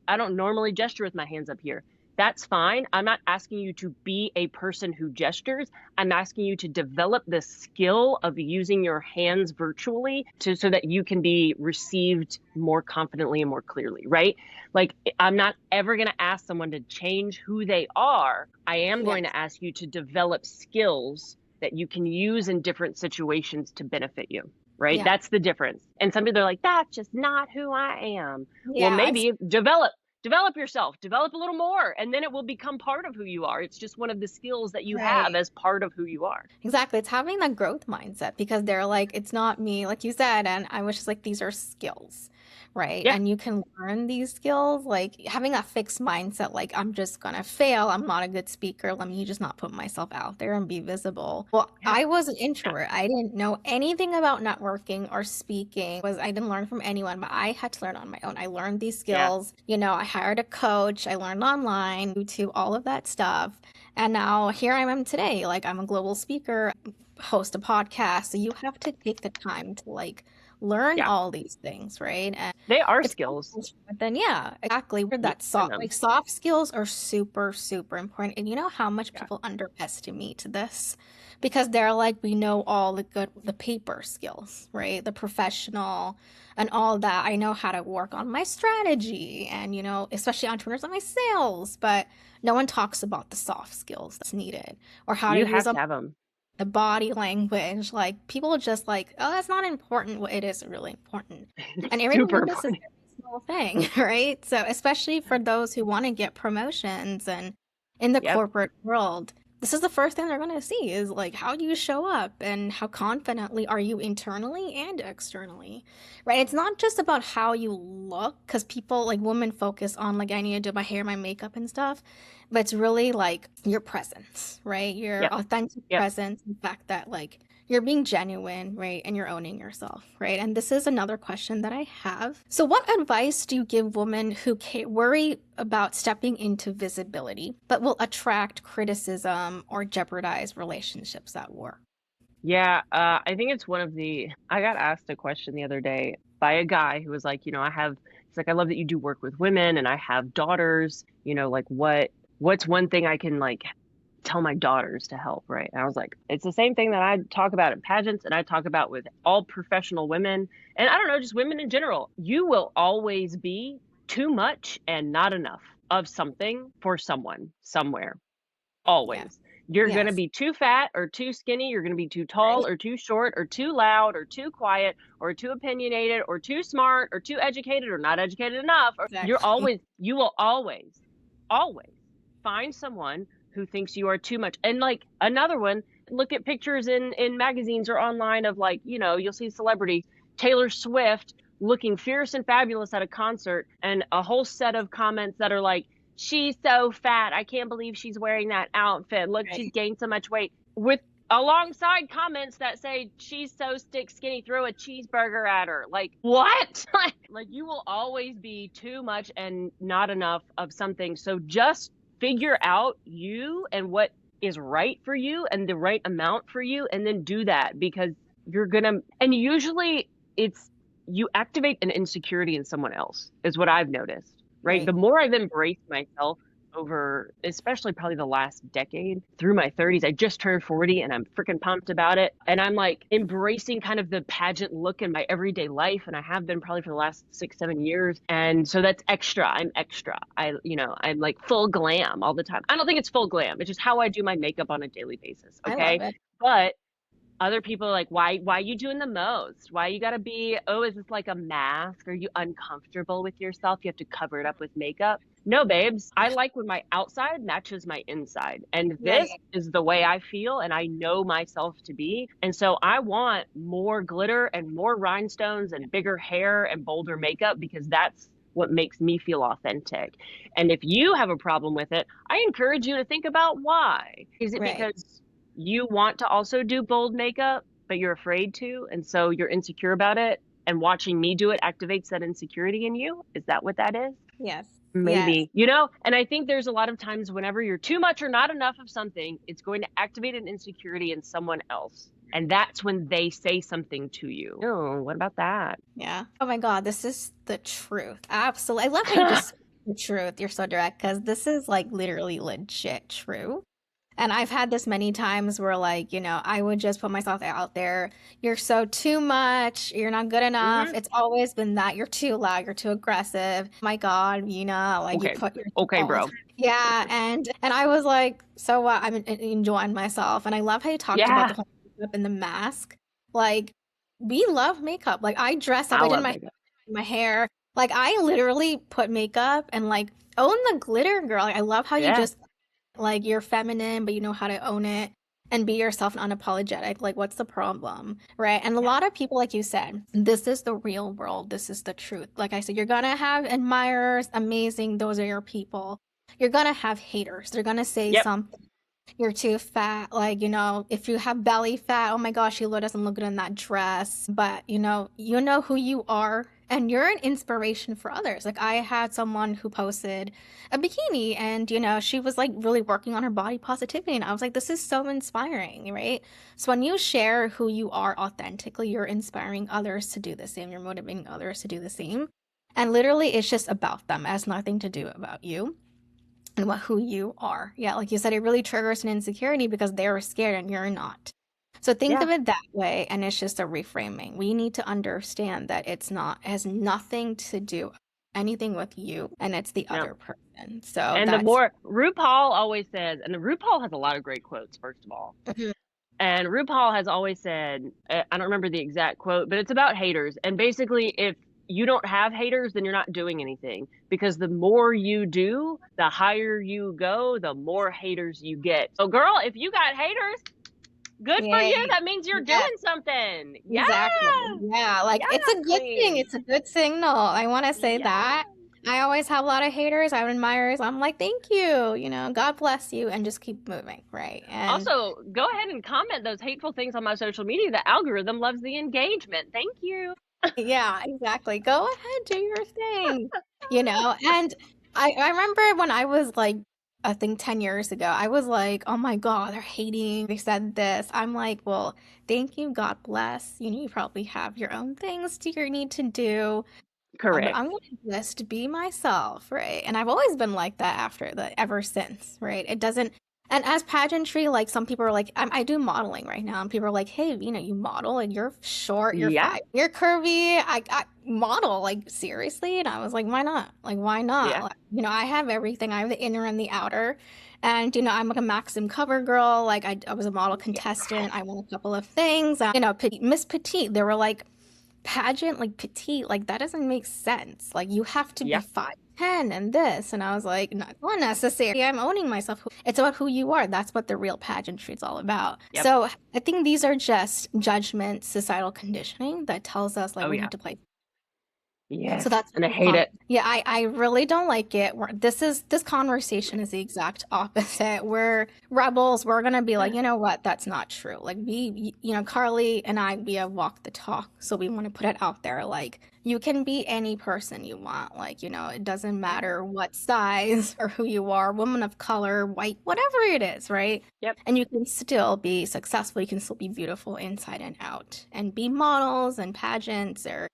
I don't normally gesture with my hands up here. That's fine. I'm not asking you to be a person who gestures. I'm asking you to develop the skill of using your hands virtually so that you can be received more confidently and more clearly, right? Like, I'm not ever going to ask someone to change who they are. I am going to ask you to develop skills that you can use in different situations to benefit you. Right? That's the difference. And some people are like, that's just not who I am. Well, maybe develop yourself, develop a little more, and then it will become part of who you are. It's just one of the skills that you have as part of who you are. Exactly. It's having that growth mindset because they're like, it's not me, like you said. And I was just like, these are skills, right? Yeah. And you can learn these skills, like having that fixed mindset, like I'm just going to fail. I'm not a good speaker. Let me just not put myself out there and be visible. Well, I was an introvert. I didn't know anything about networking or speaking. I didn't learn from anyone, but I had to learn on my own. I learned these skills. I hired a coach. I learned online, YouTube, all of that stuff. And now here I am today. Like I'm a global speaker, host a podcast. So you have to take the time to like learn all these things, right? And they are skills. But then exactly. That soft skills are super, super important. And you know how much people underestimate this? Because they're like, we know all the paper skills, right? The professional and all that. I know how to work on my strategy and, especially entrepreneurs on my sales, but no one talks about the soft skills that's needed or how you to have to have them. the body language, like people just like, oh, that's not important. Well, it is really important. And It's everyone super notices important. every small thing, right? So especially for those who want to get promotions and in the Yep. corporate world, this is the first thing they're going to see is like how do you show up and how confidently are you internally and externally, right? It's not just about how you look because people like women focus on like I need to do my hair, my makeup and stuff, but it's really like your presence, right? Your Yep. authentic Yep. presence, the fact that like you're being genuine, right? And you're owning yourself, right? And this is another question that I have. So, what advice do you give women who worry about stepping into visibility, but will attract criticism or jeopardize relationships at work? Yeah, I think it's one of the I got asked a question the other day by a guy who was like, he's like, I love that you do work with women and I have daughters, like what's one thing I can like tell my daughters to help, right? And I was like, it's the same thing that I talk about at pageants and I talk about with all professional women. And I don't know, just women in general. You will always be too much and not enough of something for someone somewhere. Yeah. Always. You're going to Yes. be too fat or too skinny. You're going to be too tall Right. or too short or too loud or too quiet or too opinionated or too smart or too educated or not educated enough. Or Exactly. you will always find someone who thinks you are too much. And like another one, look at pictures in magazines or online of like, you'll see celebrity Taylor Swift looking fierce and fabulous at a concert and a whole set of comments that are like, she's so fat. I can't believe she's wearing that outfit. Look, she's Right. gained so much weight. With alongside comments that say she's so stick skinny, throw a cheeseburger at her. Like, what? Like you will always be too much and not enough of something. So just figure out you and what is right for you and the right amount for you and then do that because you're going to and usually it's you activate an insecurity in someone else is what I've noticed, right? The Right. more I've embraced myself over, especially probably the last decade through my 30s, I just turned 40 and I'm freaking pumped about it. And I'm like embracing kind of the pageant look in my everyday life. And I have been probably for the last 6, 7 years. And so that's extra. I'm extra. I'm like full glam all the time. I don't think it's full glam. It's just how I do my makeup on a daily basis. I love Okay. it. But other people are like, why you doing the most? Why you gotta be, oh, is this like a mask? Are you uncomfortable with yourself? You have to cover it up with makeup. No, babes. I like when my outside matches my inside. And this Right. is the way I feel and I know myself to be. And so I want more glitter and more rhinestones and bigger hair and bolder makeup because that's what makes me feel authentic. And if you have a problem with it, I encourage you to think about why. Is it Right. because you want to also do bold makeup, but you're afraid to, and so you're insecure about it, and watching me do it activates that insecurity in you? Is that what that is? Yes. Yes. Maybe, and I think there's a lot of times whenever you're too much or not enough of something, it's going to activate an insecurity in someone else. And that's when they say something to you. Oh, what about that? Yeah. Oh my God, this is the truth. Absolutely. I love how you just speak the truth. You're so direct because this is like literally legit true. And I've had this many times where, like, I would just put myself out there. You're so too much. You're not good enough. Hmm. It's always been that you're too loud. You're too aggressive. My God, like you Okay. put your Okay, all the bro. time. Yeah, and I was like, so what? I'm enjoying myself, and I love how you talked about the Yeah, whole makeup and the mask. Like, we love makeup. Like, I dress up. I I did love makeup. my hair. Like, I literally put makeup and like own the glitter, girl. Like, I love how you Yeah. just like you're feminine, but you know how to own it and be yourself and unapologetic. Like, what's the problem? Right. And a Yeah. lot of people, like you said, this is the real world. This is the truth. Like I said, you're going to have admirers. Amazing. Those are your people. You're going to have haters. They're going to say Yep. something. You're too fat. Like, if you have belly fat, oh my gosh, Sheila doesn't look good in that dress. But, you know who you are and you're an inspiration for others. Like, I had someone who posted a bikini and, she was like really working on her body positivity. And I was like, this is so inspiring, right? So when you share who you are authentically, you're inspiring others to do the same. You're motivating others to do the same. And literally, it's just about them. It has nothing to do about you and who you are. Yeah, like you said, it really triggers an insecurity because they're scared and you're not. So think Yeah. of it that way, and it's just a reframing. We need to understand that it has nothing to do anything with you, and it's the No. other person. So And the that's more RuPaul always says, and RuPaul has a lot of great quotes, first of all. And RuPaul has always said, I don't remember the exact quote, but it's about haters. And basically, if you don't have haters, then you're not doing anything, because the more you do, the higher you go, the more haters you get. So, girl, if you got haters, good for Yeah. you. That means you're Yeah. doing something. Yes. Exactly. Yeah, like Yes, it's a good thing. queen. It's a good signal. I want to say Yes. that. I always have a lot of haters. I have admirers. I'm like, thank you. God bless you, and just keep moving, right? And Also, go ahead and comment those hateful things on my social media. The algorithm loves the engagement. Thank you. yeah, exactly. Go ahead, do your thing. And I remember when I was like, I think 10 years ago, I was like, oh my God, they're hating. They said this. I'm like, well, thank you. God bless. You probably have your own things you need to do. But I'm Correct. gonna just be myself, right? And I've always been like that ever since, right? It doesn't, and as pageantry, like some people are like, I do modeling right now, and people are like, hey, you model and you're short, you're Yeah. fine, you're curvy. I model, like seriously, and I was like, why not? Like, why not? Yeah. Like, I have everything. I have the inner and the outer, and I'm like a Maxim cover girl. Like I was a model Yeah. contestant. I won a couple of things. Miss Petite. They were like pageant like petite, like that doesn't make sense. Like you have to be Yeah. 5'10" and this, and I was like, not necessary. I'm owning myself. It's about who you are. That's what the real pageantry is all about. Yep. So I think these are just judgment, societal conditioning that tells us like Oh, we yeah. need to play. So Yes. that's And I hate it. yeah, I really don't like it. This conversation is the exact opposite. We're rebels. We're gonna be like, you know what? That's not true. Like Karli and I, we have walked the talk, so we want to put it out there. Like you can be any person you want. Like it doesn't matter what size or who you are, woman of color, white, whatever it is, right? Yep. And you can still be successful. You can still be beautiful inside and out, and be models and pageants or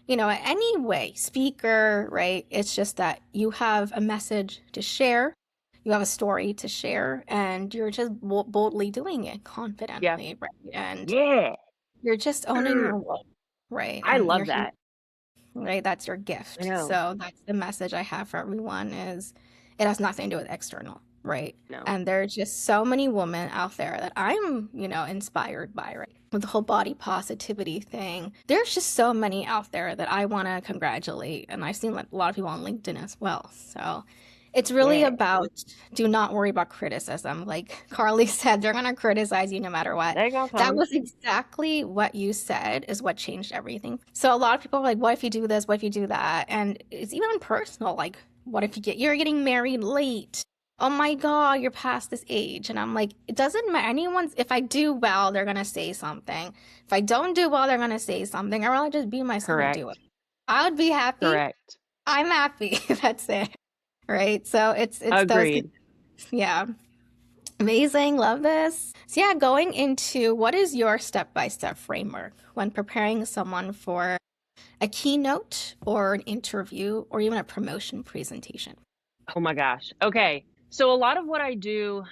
any way, speaker, right? It's just that you have a message to share, you have a story to share, and you're just boldly doing it Yeah. confidently, right? And Yeah. you're just owning your role, right? I And love you're here, that. right? That's your I gift. know. So that's the message I have for everyone is it has nothing to do with external, right? No. And there's just so many women out there that I'm, inspired by, right? With the whole body positivity thing. There's just so many out there that I want to congratulate. And I've seen like a lot of people on LinkedIn as well. So it's really Yeah. about do not worry about criticism. Like Karli said, they're going to criticize you no matter what. They're gonna That come. was exactly what you said is what changed everything. So a lot of people are like, what if you do this? What if you do that? And it's even personal. Like, what if you're getting married late? Oh my God, you're past this age. And I'm like, it doesn't matter. If I do well, they're going to say something. If I don't do well, they're going to say something. I'd rather just be myself and do it. Correct. I would be happy. Correct. I'm happy. That's it. Right. So it's those, Agreed. yeah. Amazing. Love this. So yeah, going into what is your step-by-step framework when preparing someone for a keynote or an interview or even a promotion presentation? Oh my gosh. Okay. So a lot of what I do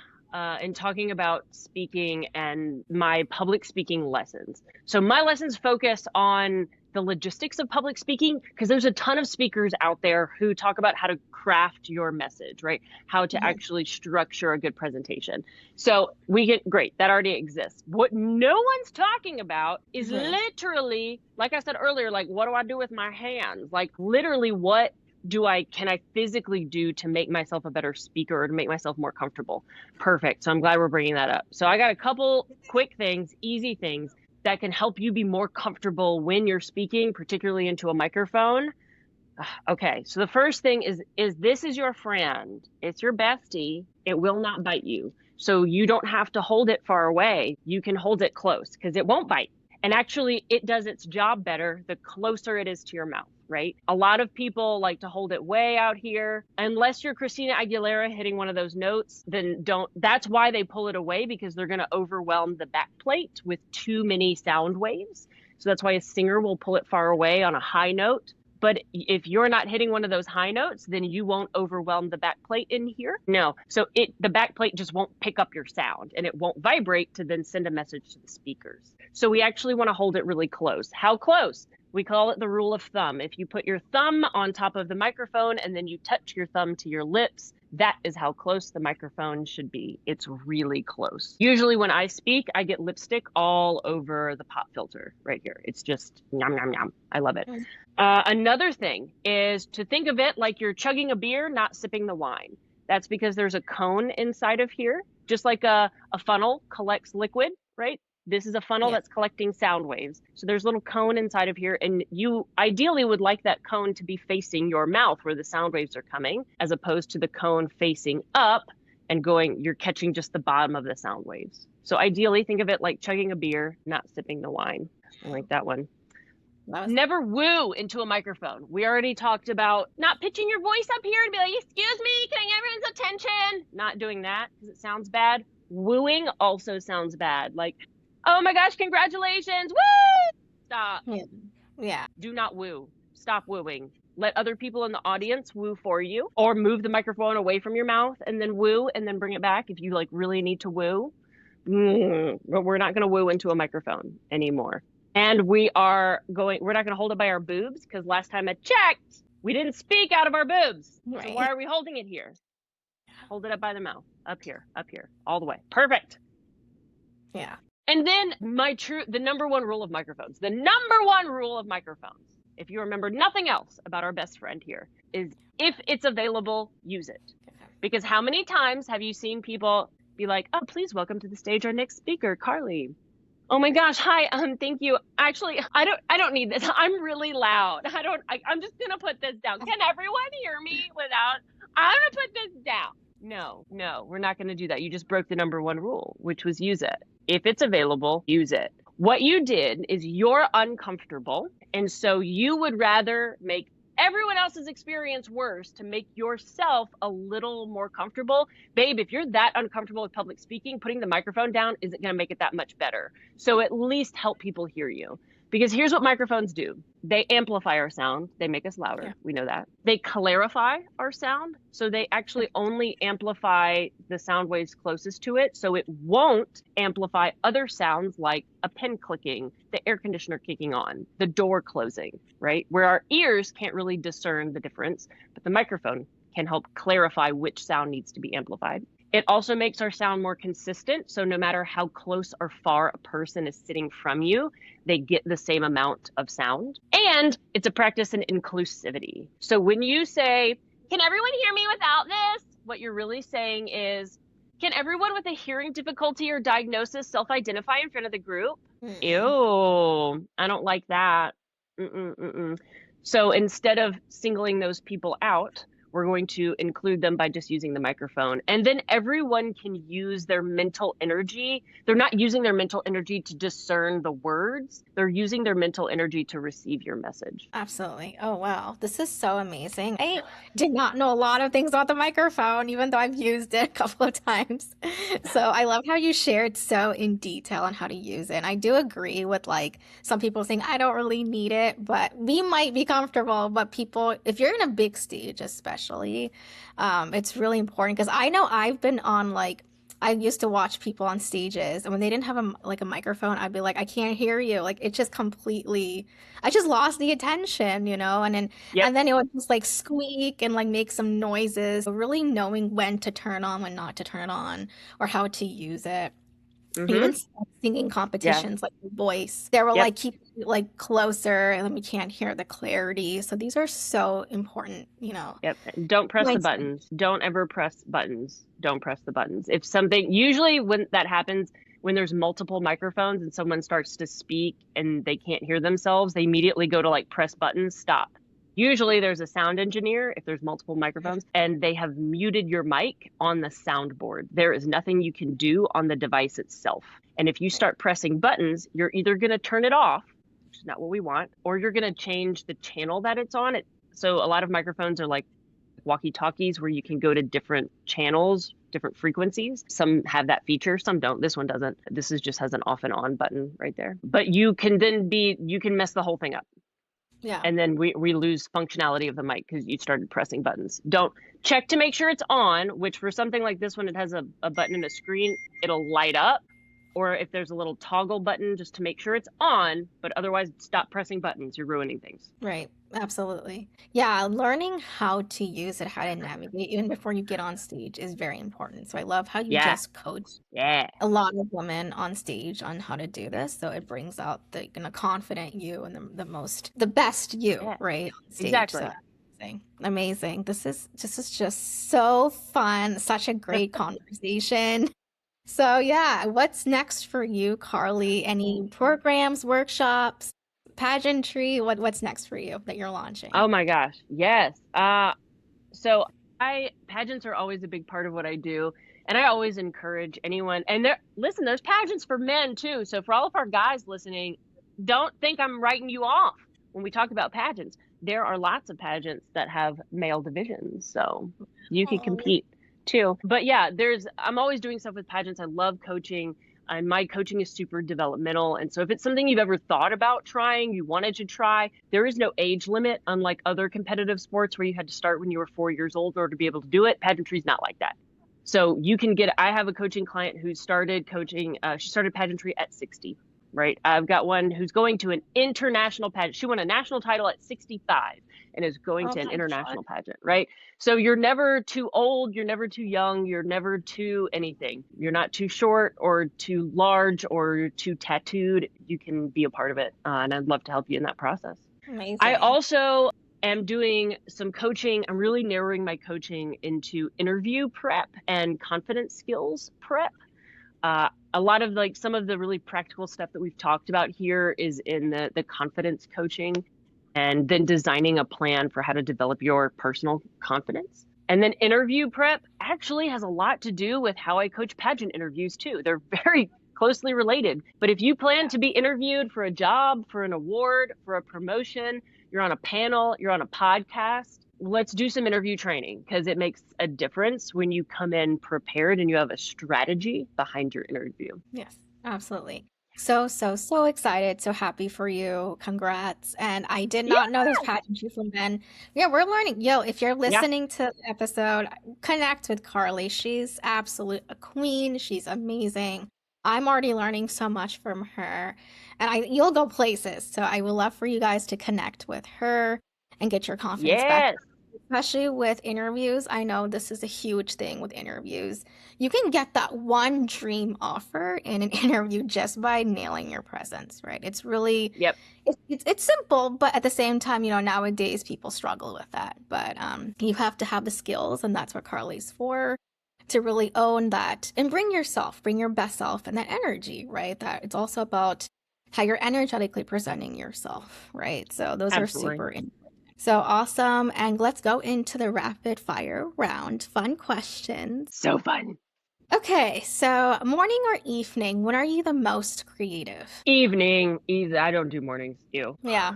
in talking about speaking and my public speaking lessons. So my lessons focus on the logistics of public speaking because there's a ton of speakers out there who talk about how to craft your message, right? How to actually structure a good presentation. So we get great. That already exists. What no one's talking about is literally, like I said earlier, like what do I do with my hands? Like literally what can I physically do to make myself a better speaker or to make myself more comfortable? Perfect. So I'm glad we're bringing that up. So I got a couple quick things, easy things that can help you be more comfortable when you're speaking, particularly into a microphone. Okay. So the first thing is this is your friend. It's your bestie. It will not bite you. So you don't have to hold it far away. You can hold it close because it won't bite. And actually, it does its job better the closer it is to your mouth, right? A lot of people like to hold it way out here. Unless you're Christina Aguilera hitting one of those notes, then don't. That's why they pull it away because they're going to overwhelm the backplate with too many sound waves. So that's why a singer will pull it far away on a high note. But if you're not hitting one of those high notes, then you won't overwhelm the backplate in here. No. So the backplate just won't pick up your sound and it won't vibrate to then send a message to the speakers. So we actually want to hold it really close. How close? We call it the rule of thumb. If you put your thumb on top of the microphone and then you touch your thumb to your lips, That is how close the microphone should be. It's really close. Usually when I speak, I get lipstick all over the pop filter right here. It's just yum, yum, yum. I love it. Another thing is to think of it like you're chugging a beer, not sipping the wine. That's because there's a cone inside of here, just like a funnel collects liquid, right? This is a funnel that's collecting sound waves. So there's a little cone inside of here, and you ideally would like that cone to be facing your mouth where the sound waves are coming, as opposed to the cone facing up and you're catching just the bottom of the sound waves. So ideally, think of it like chugging a beer, not sipping the wine. I like that one. Never woo into a microphone. We already talked about not pitching your voice up here and be like, excuse me, can I get everyone's attention? Not doing that because it sounds bad. Wooing also sounds bad. Like, oh my gosh, congratulations. Woo! Stop. Yeah. Do not woo. Stop wooing. Let other people in the audience woo for you, or move the microphone away from your mouth and then woo and then bring it back if you like really need to woo. But we're not going to woo into a microphone anymore. And we're not going to hold it by our boobs because last time I checked, we didn't speak out of our boobs. Right. So why are we holding it here? Hold it up by the mouth. Up here, all the way. Perfect. Yeah. And then the number one rule of microphones, if you remember nothing else about our best friend here, is if it's available, use it. Okay. Because how many times have you seen people be like, oh, please welcome to the stage our next speaker, Karli. Oh my gosh, hi, thank you. Actually, I don't need this. I'm really loud. I'm just gonna put this down. Can everyone hear me I'm gonna put this down. No, we're not gonna do that. You just broke the number one rule, which was use it. If it's available, use it. What you did is you're uncomfortable, and so you would rather make everyone else's experience worse to make yourself a little more comfortable. Babe, if you're that uncomfortable with public speaking, putting the microphone down isn't going to make it that much better. So at least help people hear you. Because here's what microphones do. They amplify our sound. They make us louder. Yeah. We know that. They clarify our sound. So they actually only amplify the sound waves closest to it. So it won't amplify other sounds like a pen clicking, the air conditioner kicking on, the door closing, right? Where our ears can't really discern the difference, but the microphone can help clarify which sound needs to be amplified. It also makes our sound more consistent. So no matter how close or far a person is sitting from you, they get the same amount of sound. And it's a practice in inclusivity. So when you say, can everyone hear me without this? What you're really saying is, can everyone with a hearing difficulty or diagnosis self-identify in front of the group? Ew, I don't like that. So instead of singling those people out, we're going to include them by just using the microphone. And then everyone can use their mental energy. They're not using their mental energy to discern the words. They're using their mental energy to receive your message. Absolutely. Oh, wow. This is so amazing. I did not know a lot of things about the microphone, even though I've used it a couple of times. So I love how you shared so in detail on how to use it. And I do agree with like some people saying, I don't really need it, but we might be comfortable. But people, if you're in a big stage, especially, it's really important because I know I've been on I used to watch people on stages and when they didn't have a microphone, I'd be like, I can't hear you. Like it just I just lost the attention, and then it would just squeak and make some noises. So really knowing when to turn on, when not to turn it on, or how to use it. Mm-hmm. Even singing competitions like The Voice, they were keep closer and then we can't hear the clarity. So these are so important, Yep. Don't press the buttons. Don't ever press buttons. Don't press the buttons. Usually when that happens, when there's multiple microphones and someone starts to speak and they can't hear themselves, they immediately go to press buttons, stop. Usually there's a sound engineer if there's multiple microphones and they have muted your mic on the soundboard. There is nothing you can do on the device itself. And if you start pressing buttons, you're either going to turn it off, which is not what we want, or you're going to change the channel that it's on. So a lot of microphones are like walkie-talkies where you can go to different channels, different frequencies. Some have that feature, some don't. This one doesn't. This just has an off and on button right there. But you can mess the whole thing up. Yeah. And then we lose functionality of the mic because you started pressing buttons. Don't check to make sure it's on, which for something like this, when it has a button and a screen, it'll light up. or if there's a little toggle button just to make sure it's on, but otherwise stop pressing buttons. You're ruining things. Right. Absolutely. Yeah, learning how to use it, how to navigate, even before you get on stage is very important. So I love how you Yeah. just coach Yeah. a lot of women on stage on how to do this. So it brings out the confident you and the best you, Yeah. right, on stage. So Exactly. amazing. Amazing. This is just so fun. Such a great conversation. So yeah, what's next for you, Karli? Any programs, workshops, pageantry? What's next for you that you're launching? Oh my gosh. Yes. So I pageants are always a big part of what I do. And I always encourage anyone, and listen, there's pageants for men too. So for all of our guys listening, don't think I'm writing you off when we talk about pageants. There are lots of pageants that have male divisions. So you can Oh, compete too. But yeah, I'm always doing stuff with pageants. I love coaching. And my coaching is super developmental. And so if it's something you've ever thought about trying, you wanted to try, there is no age limit, unlike other competitive sports where you had to start when you were 4 years old in order to be able to do it. Pageantry is not like that. So I have a coaching client who started coaching, she started pageantry at 60, right? I've got one who's going to an international pageant. She won a national title at 65 and is going oh to an my God. international pageant, right? So you're never too old, you're never too young, you're never too anything. You're not too short or too large or too tattooed. You can be a part of it. And I'd love to help you in that process. I Amazing. also am doing some coaching. I'm really narrowing my coaching into interview prep and confidence skills prep. A lot of some of the really practical stuff that we've talked about here is in the confidence coaching, and then designing a plan for how to develop your personal confidence. And then interview prep actually has a lot to do with how I coach pageant interviews too. They're very closely related. But if you plan to be interviewed for a job, for an award, for a promotion, you're on a panel, you're on a podcast, let's do some interview training, because it makes a difference when you come in prepared and you have a strategy behind your interview. Yes, absolutely. So excited. So happy for you. Congrats. And I did Yeah. not know there's pageantry for men. Yeah, we're learning. Yo, if you're Yeah. listening to the episode, connect with Karli. She's absolute a queen. She's amazing. I'm already learning so much from her. And you'll go places. So I would love for you guys to connect with her and get your confidence back. Yes. Especially with interviews. I know this is a huge thing with interviews. You can get that one dream offer in an interview just by nailing your presence, right? It's really Yep. it's simple, but at the same time, nowadays people struggle with that. But you have to have the skills, and that's what Karli's for, to really own that and bring your best self and that energy, right? That it's also about how you're energetically presenting yourself, right? So those are Absolutely. super important. So awesome. And let's go into the rapid fire round. Fun questions. So fun. Okay, so morning or evening, when are you the most creative? Evening. Easy. I don't do mornings. Ew. Yeah.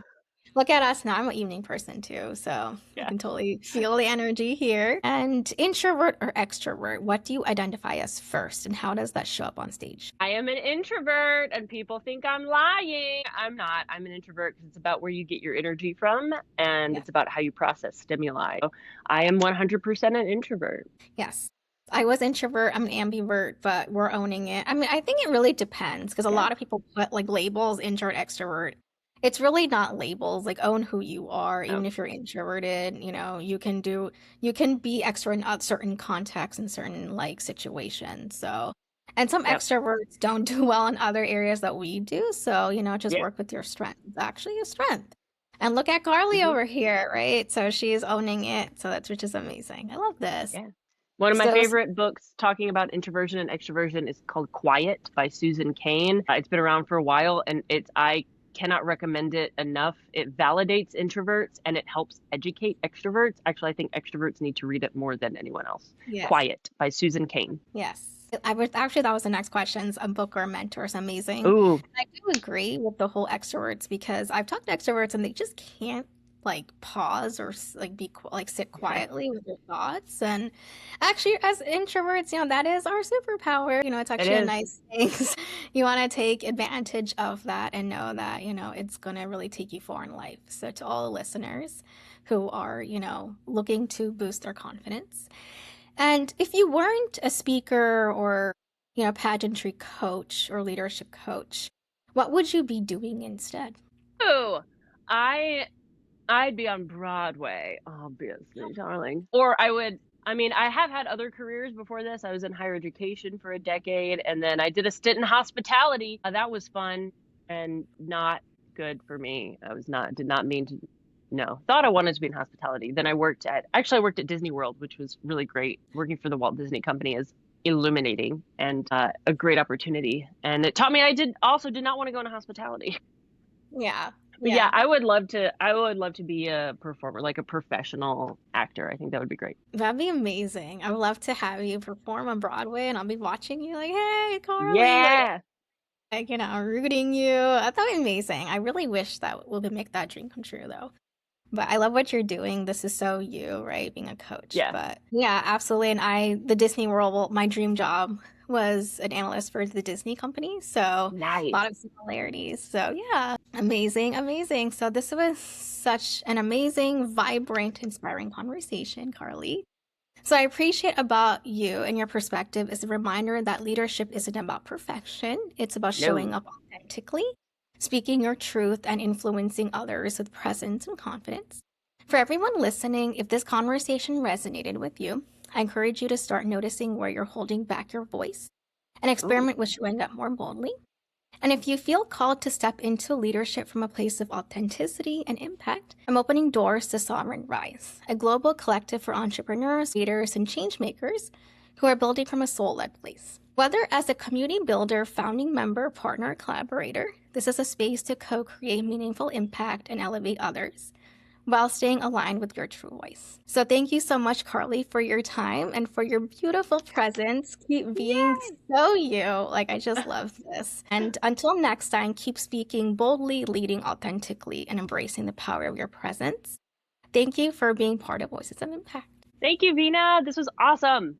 Look at us now. I'm an evening person too, so I Yeah. can totally feel the energy here. And introvert or extrovert, what do you identify as first, and how does that show up on stage? I am an introvert, and people think I'm lying. I'm not. I'm an introvert because it's about where you get your energy from, and Yeah. it's about how you process stimuli. So I am 100% an introvert. Yes. I was introvert, I'm an ambivert, but we're owning it. I mean, I think it really depends because a Yeah. lot of people put like labels, introvert, extrovert. It's really not labels. Like own who you are, No. even if you're introverted, you can be extrovert in certain contexts and certain like situations. So, and some Yep. extroverts don't do well in other areas that we do. So, just Yep. work with your strength. It's actually a strength. And look at Karli Hmm. over here, right? So she's owning it. So which is amazing. I love this. Yeah. One of my So favorite books talking about introversion and extroversion is called Quiet by Susan Cain. It's been around for a while, and I cannot recommend it enough. It validates introverts and it helps educate extroverts. Actually, I think extroverts need to read it more than anyone else. yes, Quiet by Susan Cain. yes. I was actually, that was the next questions. A book or a mentor is amazing. Ooh, I do agree with the whole extroverts because I've talked to extroverts and they just can't like pause or like sit quietly with their thoughts. And actually, as introverts, that is our superpower. It's it actually a is. nice thing. You want to take advantage of that and know that it's gonna really take you far in life. So to all the listeners who are looking to boost their confidence. And if you weren't a speaker or pageantry coach or leadership coach, what would you be doing instead? Oh, I'd be on Broadway, obviously, darling. Or I have had other careers before this. I was in higher education for a decade, and then I did a stint in hospitality. That was fun and not good for me. Did not mean to, no, thought I wanted to be in hospitality. Then I worked at Disney World, which was really great. Working for the Walt Disney Company is illuminating and a great opportunity. And it taught me did not want to go into hospitality. Yeah. But yeah, Yeah. I would love to be a performer, like a professional actor. I think that would be great. That'd be amazing. I would love to have you perform on Broadway and I'll be watching you like, hey, Karli, Yeah. rooting you. That'd be amazing. I really wish that we could make that dream come true though. But I love what you're doing. This is so you, right? Being a coach. Yeah. But yeah, absolutely. And the Disney World, well, my dream job was an analyst for the Disney company. So a lot of Nice. similarities. So yeah, amazing, amazing. So this was such an amazing, vibrant, inspiring conversation, Karli. So I appreciate about you and your perspective is a reminder that leadership isn't about perfection. It's about showing No. up authentically, speaking your truth, and influencing others with presence and confidence. For everyone listening, if this conversation resonated with you, I encourage you to start noticing where you're holding back your voice and Ooh. experiment with showing up more boldly. And if you feel called to step into leadership from a place of authenticity and impact, I'm opening doors to Sovereign Rise, a global collective for entrepreneurs, leaders, and changemakers who are building from a soul led place. Whether as a community builder, founding member, partner, or collaborator, this is a space to co create meaningful impact and elevate others while staying aligned with your true voice. So thank you so much, Karli, for your time and for your beautiful presence. Keep being so you. Like, I just love this. And until next time, keep speaking boldly, leading authentically, and embracing the power of your presence. Thank you for being part of Voices of Impact. Thank you, Vina. This was awesome.